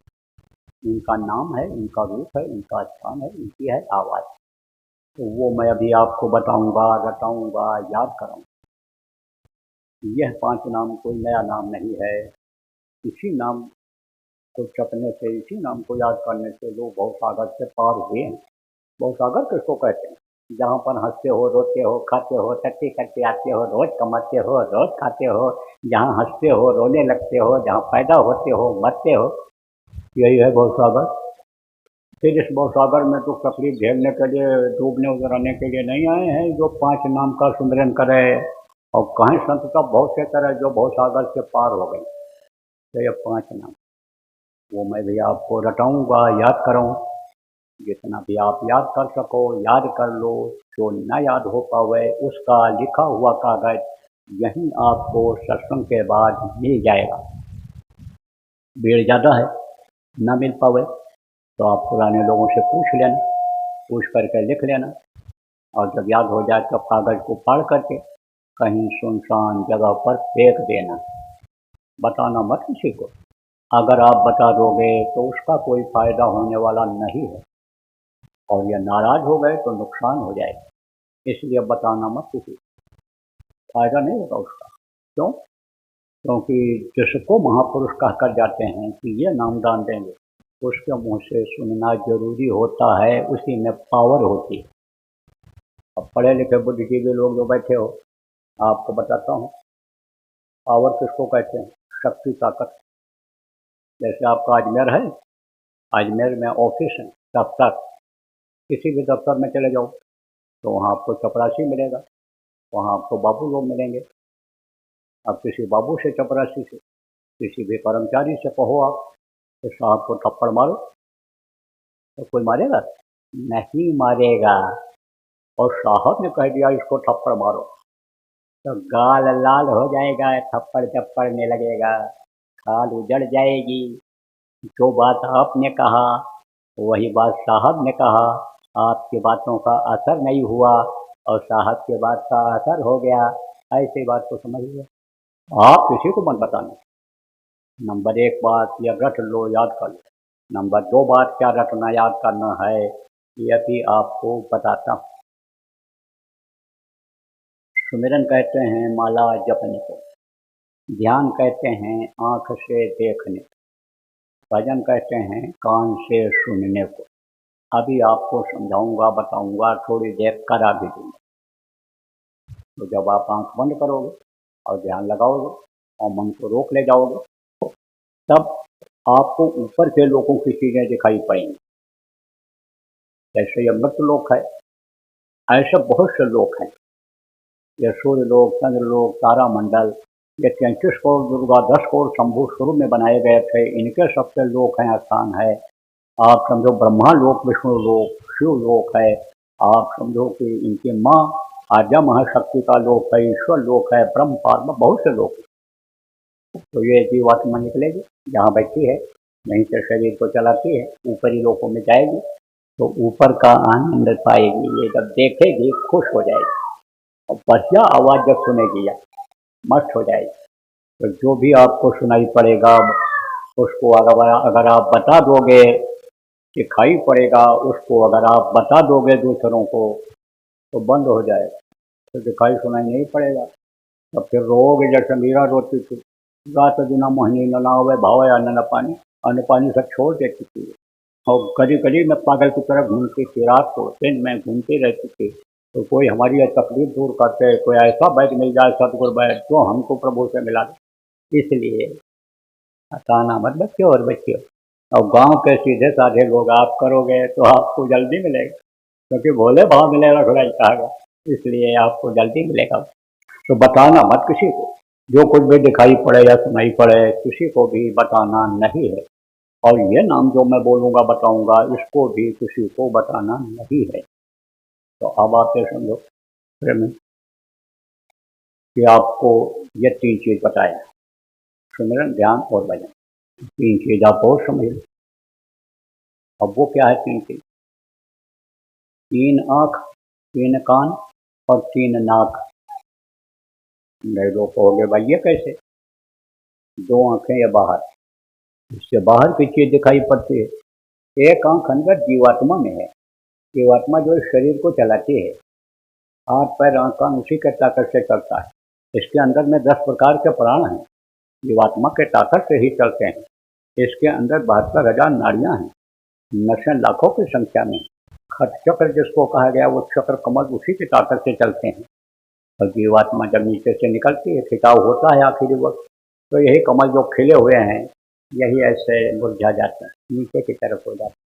S1: इनका नाम है, इनका रूप है, इनका स्थान है, इनकी है आवाज़। तो वो मैं अभी आपको बताऊंगा, रटाऊंगा, याद कराऊंगा। यह 5 नाम कोई नया नाम नहीं है। इसी नाम को जपने से, इसी नाम को याद करने से लोग भवसागर से पार हुए हैं। भवसागर किसको कहते हैं? जहाँ पर हंसते हो, रोते हो, खाते हो, टट्टी करते आते हो, रोज कमाते हो, रोज खाते हो, जहाँ हंसते हो, रोने लगते हो, जहाँ पैदा होते हो, मरते हो, यही है भवसागर। फिर इस भवसागर में तो तकलीफ झेलने के लिए, डूबने उतरने के लिए नहीं आए हैं जो 5 नाम का सुमिरन करे। और कहें संत का बहुत से तरह जो भवसागर से पार हो गए। तो ये 5 नाम वो मैं भी आपको रटाऊंगा, याद कराऊँ। जितना भी आप याद कर सको याद कर लो। जो न याद हो पावे उसका लिखा हुआ कागज यहीं आपको सत्संग के बाद मिल जाएगा। भीड़ ज़्यादा है, न मिल पावे तो आप पुराने लोगों से पूछ लेना, पूछ करके लिख लेना, और जब याद हो जाए तो कागज को फाड़ करके कहीं सुनसान जगह पर फेंक देना। बताना मत किसी को। अगर आप बता दोगे तो उसका कोई फायदा होने वाला नहीं है, और यह नाराज हो गए तो नुकसान हो जाएगा। इसलिए बताना मत किसी को, फायदा नहीं होगा उसका। क्यों? क्योंकि जिसको महापुरुष कहकर जाते हैं कि ये नामदान देंगे, उसके मुंह से सुनना जरूरी होता है, उसी में पावर होती है। अब पढ़े लिखे बुद्धिजीवी लोग जो बैठे हो, आपको बताता हूँ पावर किसको कहते हैं। शक्ति, ताकत। जैसे आपका अजमेर है, अजमेर में ऑफिस है, दफ्तर, किसी भी दफ्तर में चले जाओ तो वहाँ आपको चपरासी मिलेगा, वहाँ आपको बाबू लोग मिलेंगे। अब किसी बाबू से, चपरासी से, किसी भी कर्मचारी से कहो आप तो साहब को थप्पड़ मारो, तो कोई मारेगा? नहीं मारेगा। और साहब ने कह दिया इसको थप्पड़ मारो तो गाल लाल हो जाएगा, थप्पड़ जब पड़ने लगेगा खाल उजड़ जाएगी। जो बात आपने कहा वही बात साहब ने कहा, आपकी बातों का असर नहीं हुआ और साहब की बात का असर हो गया। ऐसी बात को समझिए। आप किसी को मत बताना। नंबर 1 बात यह रट लो, याद कर लो। नंबर 2 बात क्या रटना याद करना है यह भी आपको बताता हूँ। सुमिरन कहते हैं माला जपने को, ध्यान कहते हैं आंख से देखने को, भजन कहते हैं कान से सुनने को। अभी आपको समझाऊंगा, बताऊंगा, थोड़ी देर करा भी दूंगा। तो जब आप आंख बंद करोगे और ध्यान लगाओगे और मन को रोक ले जाओगे, तब आपको ऊपर के लोगों की चीजें दिखाई पड़ेंगी। जैसे ये मृत लोक है, ऐसे बहुत से लोग हैं। ये सूर्य लोक, चंद्र लोक, तारामंडल, ये 33 करोड़ दुर्गा, 10 करोड़ शंभु शुरू में बनाए गए थे। इनके सबसे लोक हैं, स्थान है। आप समझो ब्रह्मा लोक, विष्णु लोक, शिव लोक है। आप समझो कि इनकी माँ आद्या महाशक्ति का लोक है, ईश्वर लोक है, ब्रह्म पार्व, बहुत से लोक। तो ये जीवात्मा निकलेगी, जहाँ बैठी है वहीं से शरीर को चलाती है, ऊपरी लोकों में जाएगी तो ऊपर का आनंद पाएगी। ये जब देखेगी खुश हो जाएगी, और बढ़िया आवाज़ जब सुनेगी या मस्त हो जाएगी। तो जो भी आपको सुनाई पड़ेगा उसको अगर आप बता दोगे, दिखाई पड़ेगा उसको अगर आप बता दोगे दूसरों को तो बंद हो जाएगा, तो दिखाई सुनाई नहीं पड़ेगा। तब फिर रोओगे जैसे मीरा रोती थी, रात दिन मोहिनी न नावे भाव अन्न पानी, अन्न पानी सब छोड़ देती थी और कभी कभी मैं पागल की तरह घूमती थी। रात को दिन में घूमती रहती थी। तो कोई हमारी तकलीफ दूर करते, कोई ऐसा बैठ मिल जाए सतगुरु बैठ जो हमको प्रभु से मिला दे। इसलिए हटाना मत बच्चों और बच्चियों। और गांव के सीधे साधे लोग आप करोगे तो आपको जल्दी मिलेगा, क्योंकि भोले भाव मिलेगा थोड़ा कहा, इसलिए आपको जल्दी मिलेगा। तो बताना मत किसी को। जो कुछ भी दिखाई पड़े या सुनाई पड़े किसी को भी बताना नहीं है। और ये नाम जो मैं बोलूँगा, बताऊँगा, इसको भी किसी को बताना नहीं है। तो अब आप ये समझो प्रेमी। कि आपको ये 3 चीज़ बताया, सुमिरन, ध्यान और भजन। 3 चीज़ आप और समझ लो। अब वो क्या है 3 चीज़? 3 आँख, 3 कान और 3 नाक। नहीं लोग कहोगे भाई ये कैसे? 2 आँखें या बाहर, इससे बाहर की चीज़ दिखाई पड़ती है। एक आँख अंदर जीवात्मा में है। जीवात्मा जो है शरीर को चलाती है। हाथ पैर आँख कान उसी के ताकत से चलता है। इसके अंदर में 10 प्रकार के प्राण हैं, जीवात्मा के ताकत से ही चलते हैं। इसके अंदर 72,000 नाड़ियाँ हैं, नसें लाखों की संख्या में। खट चक्र जिसको कहा गया वो चक्र कमल उसी की ताकत से चलते हैं। और जीवात्मा जब नीचे से निकलती है, खिंचाव होता है आखिरी वक्त, तो यही कमल जो खिले हुए हैं यही ऐसे मुरझा जाते हैं, नीचे की तरफ हो जाते हैं।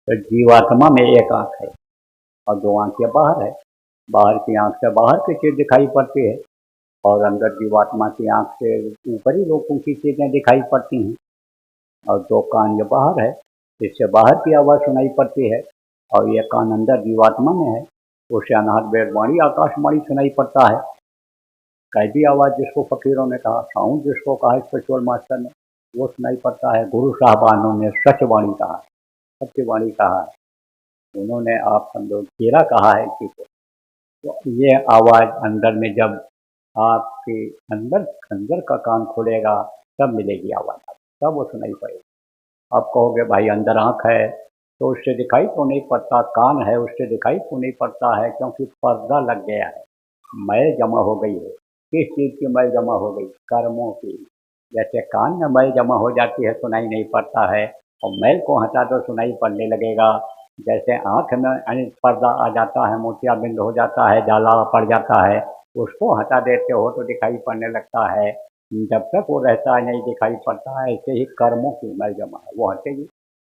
S1: तो जीवात्मा में एक आँख है और 2 आँखें बाहर है। बाहर की आँख से बाहर की चीज़ दिखाई पड़ती है और अंदर जीवात्मा की आँख से ऊपरी लोगों की चीज़ें दिखाई पड़ती हैं। और 2 कान ये बाहर है, इससे बाहर की आवाज़ सुनाई पड़ती है। और ये कान अंदर जीवात्मा में है, उसे अनाहत वेदवाणी आकाशवाणी सुनाई पड़ता है। कैदी आवाज़ जिसको फकीरों ने कहा, साउंड जिसको कहा स्पिरिचुअल मास्टर ने, वो सुनाई पड़ता है। गुरु साहबानों ने सचवाणी कहा, सत्यवाणी कहा है। उन्होंने आप समझो घेरा कहा है इसी को। तो ये आवाज़ अंदर में जब आपके अंदर अंदर का कान खोलेगा तब मिलेगी आवाज़, तब वो सुनाई पड़ेगी। आप कहोगे भाई अंदर आँख है तो उससे दिखाई तो नहीं पड़ता, कान है उससे दिखाई तो नहीं पड़ता है, क्योंकि पर्दा लग गया है, मैल जमा हो गई है। किस चीज़ की मैल जमा हो गई? कर्मों की। जैसे कान में मैल जमा हो जाती है सुनाई नहीं पड़ता है, और मैल को हटा दो सुनाई पड़ने लगेगा। जैसे आँख में पर्दा आ जाता है, मोतियाबिंद हो जाता है, जाला पड़ जाता है, उसको हटा देते हो तो दिखाई पड़ने लगता है। जब तक वो रहता है नहीं दिखाई पड़ता है। ऐसे ही कर्मों की मैल जमा है, वो हटेगी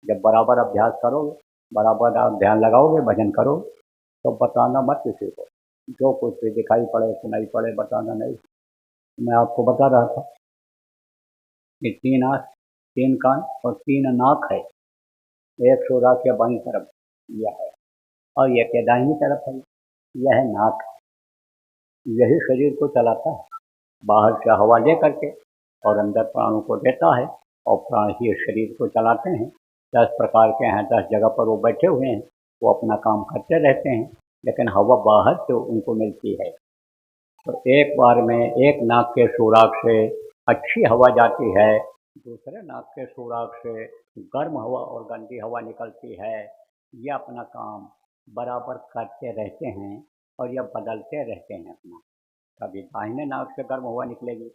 S1: जब बराबर अभ्यास करोगे, बराबर आप ध्यान लगाओगे, भजन करोगे, तो बताना मत किसी को। जो कुछ भी दिखाई पड़े सुनाई पड़े बताना नहीं। मैं आपको बता रहा था कि 3 आँख, 3 कान और 3 नाक है। एक सूर्य के बाईं तरफ यह है और यह के दाहिनी तरफ है, यह है नाक। यही शरीर को चलाता है, बाहर से हवा ले करके और अंदर प्राणों को देता है, और प्राण ही शरीर को चलाते हैं। 10 प्रकार के हैं, 10 जगह पर वो बैठे हुए हैं, वो अपना काम करते रहते हैं, लेकिन हवा बाहर से उनको मिलती है। तो एक बार में एक नाक के सुराख से अच्छी हवा जाती है, दूसरे नाक के सुराख से गर्म हवा और गंदी हवा निकलती है। ये अपना काम बराबर करते रहते हैं और यह बदलते रहते हैं अपना। कभी दाहिने नाक से गर्म हवा निकलेगी,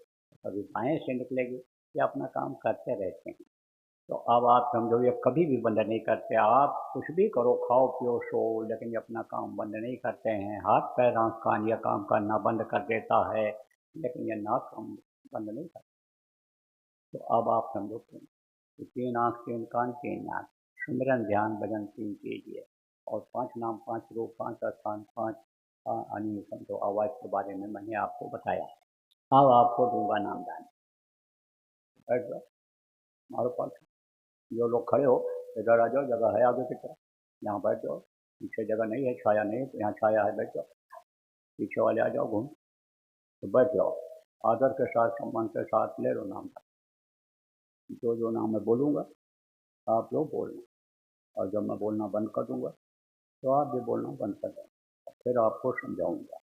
S1: कभी बाएं से निकलेगी, ये अपना काम करते रहते हैं। तो अब आप समझो ये कभी भी बंद नहीं करते। आप कुछ भी करो, खाओ पियो सो, लेकिन ये अपना काम बंद नहीं करते हैं। हाथ पैर आँख कान ये काम करना बंद कर देता है, लेकिन ये नाक काम बंद नहीं करता। तो अब आप समझो कि 3 आँख 3 कान 3 नाक, सुमिरन ध्यान भजन 3 कीजिए, और 5 नाम 5 रूप 5 स्थान 5 अन्य समझो आवाज़ के बारे में मैंने आपको बताया। अब आपको दूंगा नाम दान। बैठ जाओ, मारो पास। जो लोग खड़े हो इधर आ जाओ, जगह है आगे की तरफ, यहाँ बैठ जाओ। पीछे जगह नहीं है, छाया नहीं है, तो यहाँ छाया है, बैठ जाओ। पीछे वाले आ जाओ, घूम तो बैठ जाओ। आदर के साथ सम्मान के साथ ले लो नाम। जो जो नाम मैं बोलूँगा आप लोग बोलना, और जब मैं बोलना बंद कर दूंगा तो आप भी बोलना बंद कर देना, फिर आपको समझाऊंगा।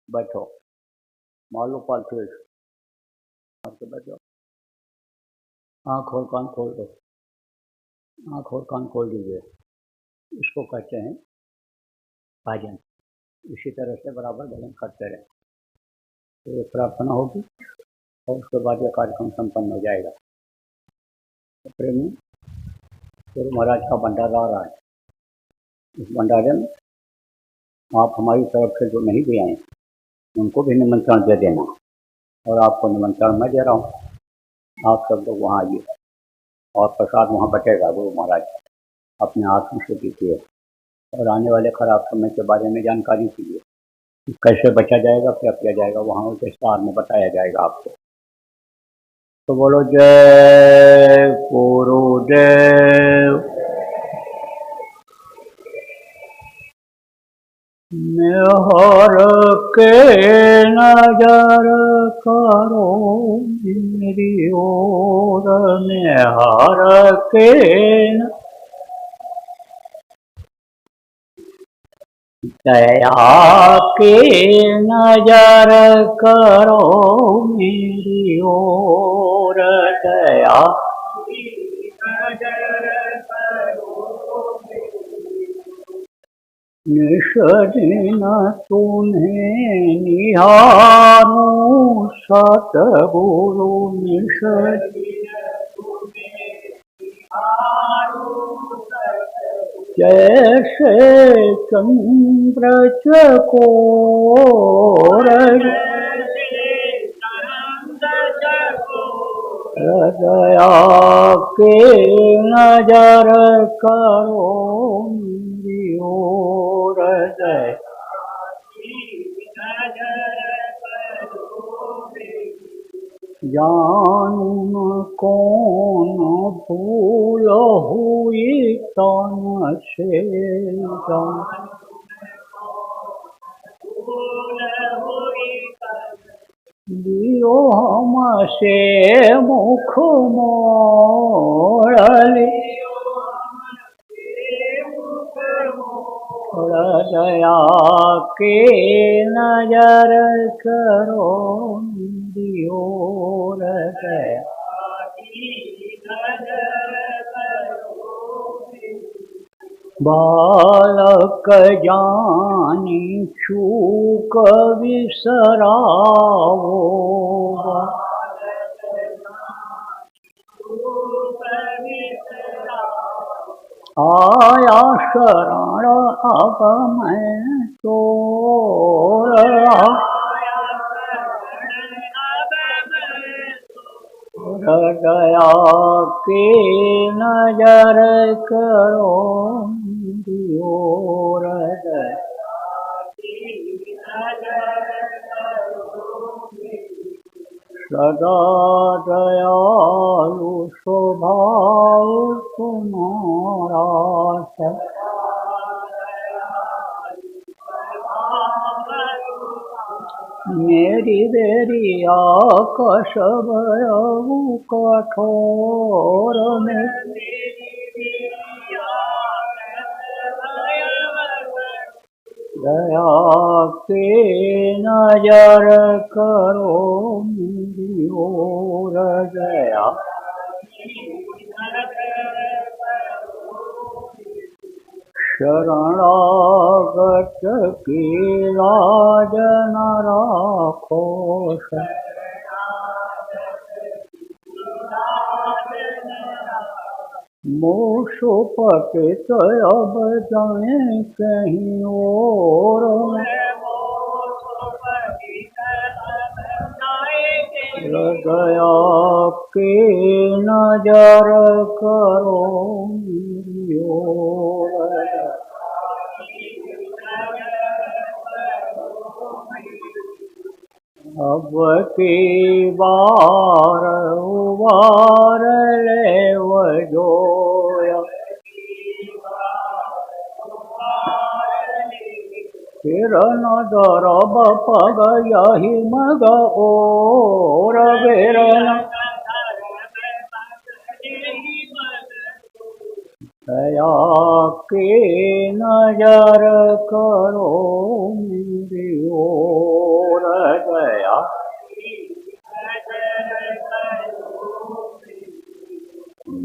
S1: बैठो, मान लो पालतू मार के बैठ जाओ। आँख और कान खोल दो, आँख और कान खोल दीजिए। इसको कहते हैं भजन। इसी तरह से बराबर भजन करते रहें। तो एक प्रार्थना होगी और उसके बाद यह कार्यक्रम संपन्न हो जाएगा। तो प्रेमी, गुरु महाराज का भंडारा आ रहा है। इस भंडारे में आप हमारी तरफ से जो नहीं भी आए उनको भी निमंत्रण दे देना, और आपको निमंत्रण मैं दे रहा हूँ। आप सब लोग वहाँ आइए और प्रसाद वहाँ बटेगा। गुरु महाराज अपने हाथों से दीजिए और आने वाले खराब समय के बारे में जानकारी कीजिए, कैसे बचा जाएगा, क्या किया जाएगा, वहाँ उस विस्तार में बताया जाएगा आपको। तो बोलो जय गुरुदेव। निहार के नजर करो मेरी ओर, निहार के दया के नजर करो मेरी ओर, दया निश दिन तुम्हें निहारूं सतगुरु, निश जैसे चंद्र चकोर, दया के नजर करो मेरी ओर, दया जानू कौन भूल हुई तन से, दियो हमसे मुख मोड़ लियो, दया के नजर करो मेरी ओर, दया बालक जानी चूक विसरावो, आया शरण अब मैं तोर, दया के नजर करो मेरी ओर, सदा दयालु स्वभाव तुम्हारा, मेरी बेरिया कसब कठोर में, दया के नजर करो मेरी ओर, दया शरणागत की लाज न राखो, मूसु पतित अब जाए कहीं और, दया के नजर करो मेरी ओर, अब की बार उबार ले वजोया, फिर न दरब पग यही मग और, फिर न दया के नजर करो मेरी ओर, दया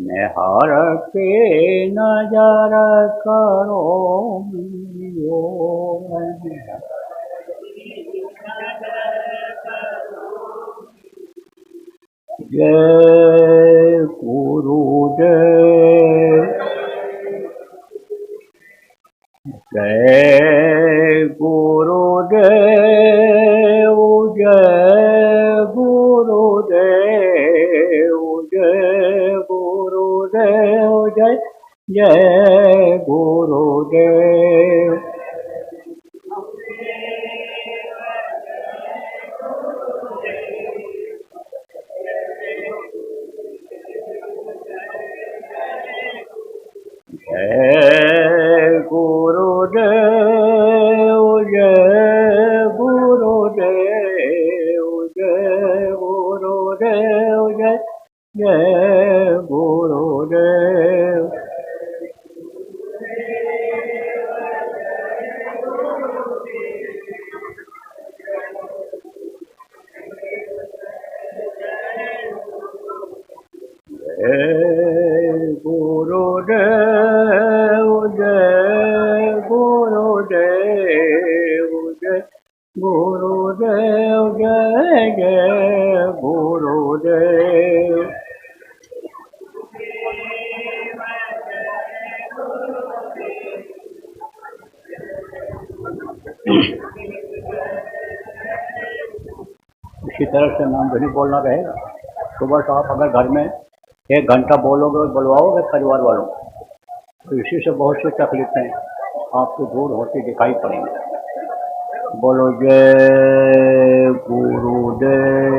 S1: निहार के नजर करो मेरी ओर, जय गुरुदेव, जय गुरुदेव, जय गुरुदेव, जय गुरुदेव, जय जय गुरुदेव, जय गुरुदेव, अच्छी तरह से नाम धनी बोलना रहेगा। सुबह तो आप अगर घर में 1 घंटा बोलोगे और बुलवाओगे परिवार वालों को, तो इसी से बहुत सी तकलीफें आपको दूर होती दिखाई पड़ेंगी। बोलो जय गुरुदेव।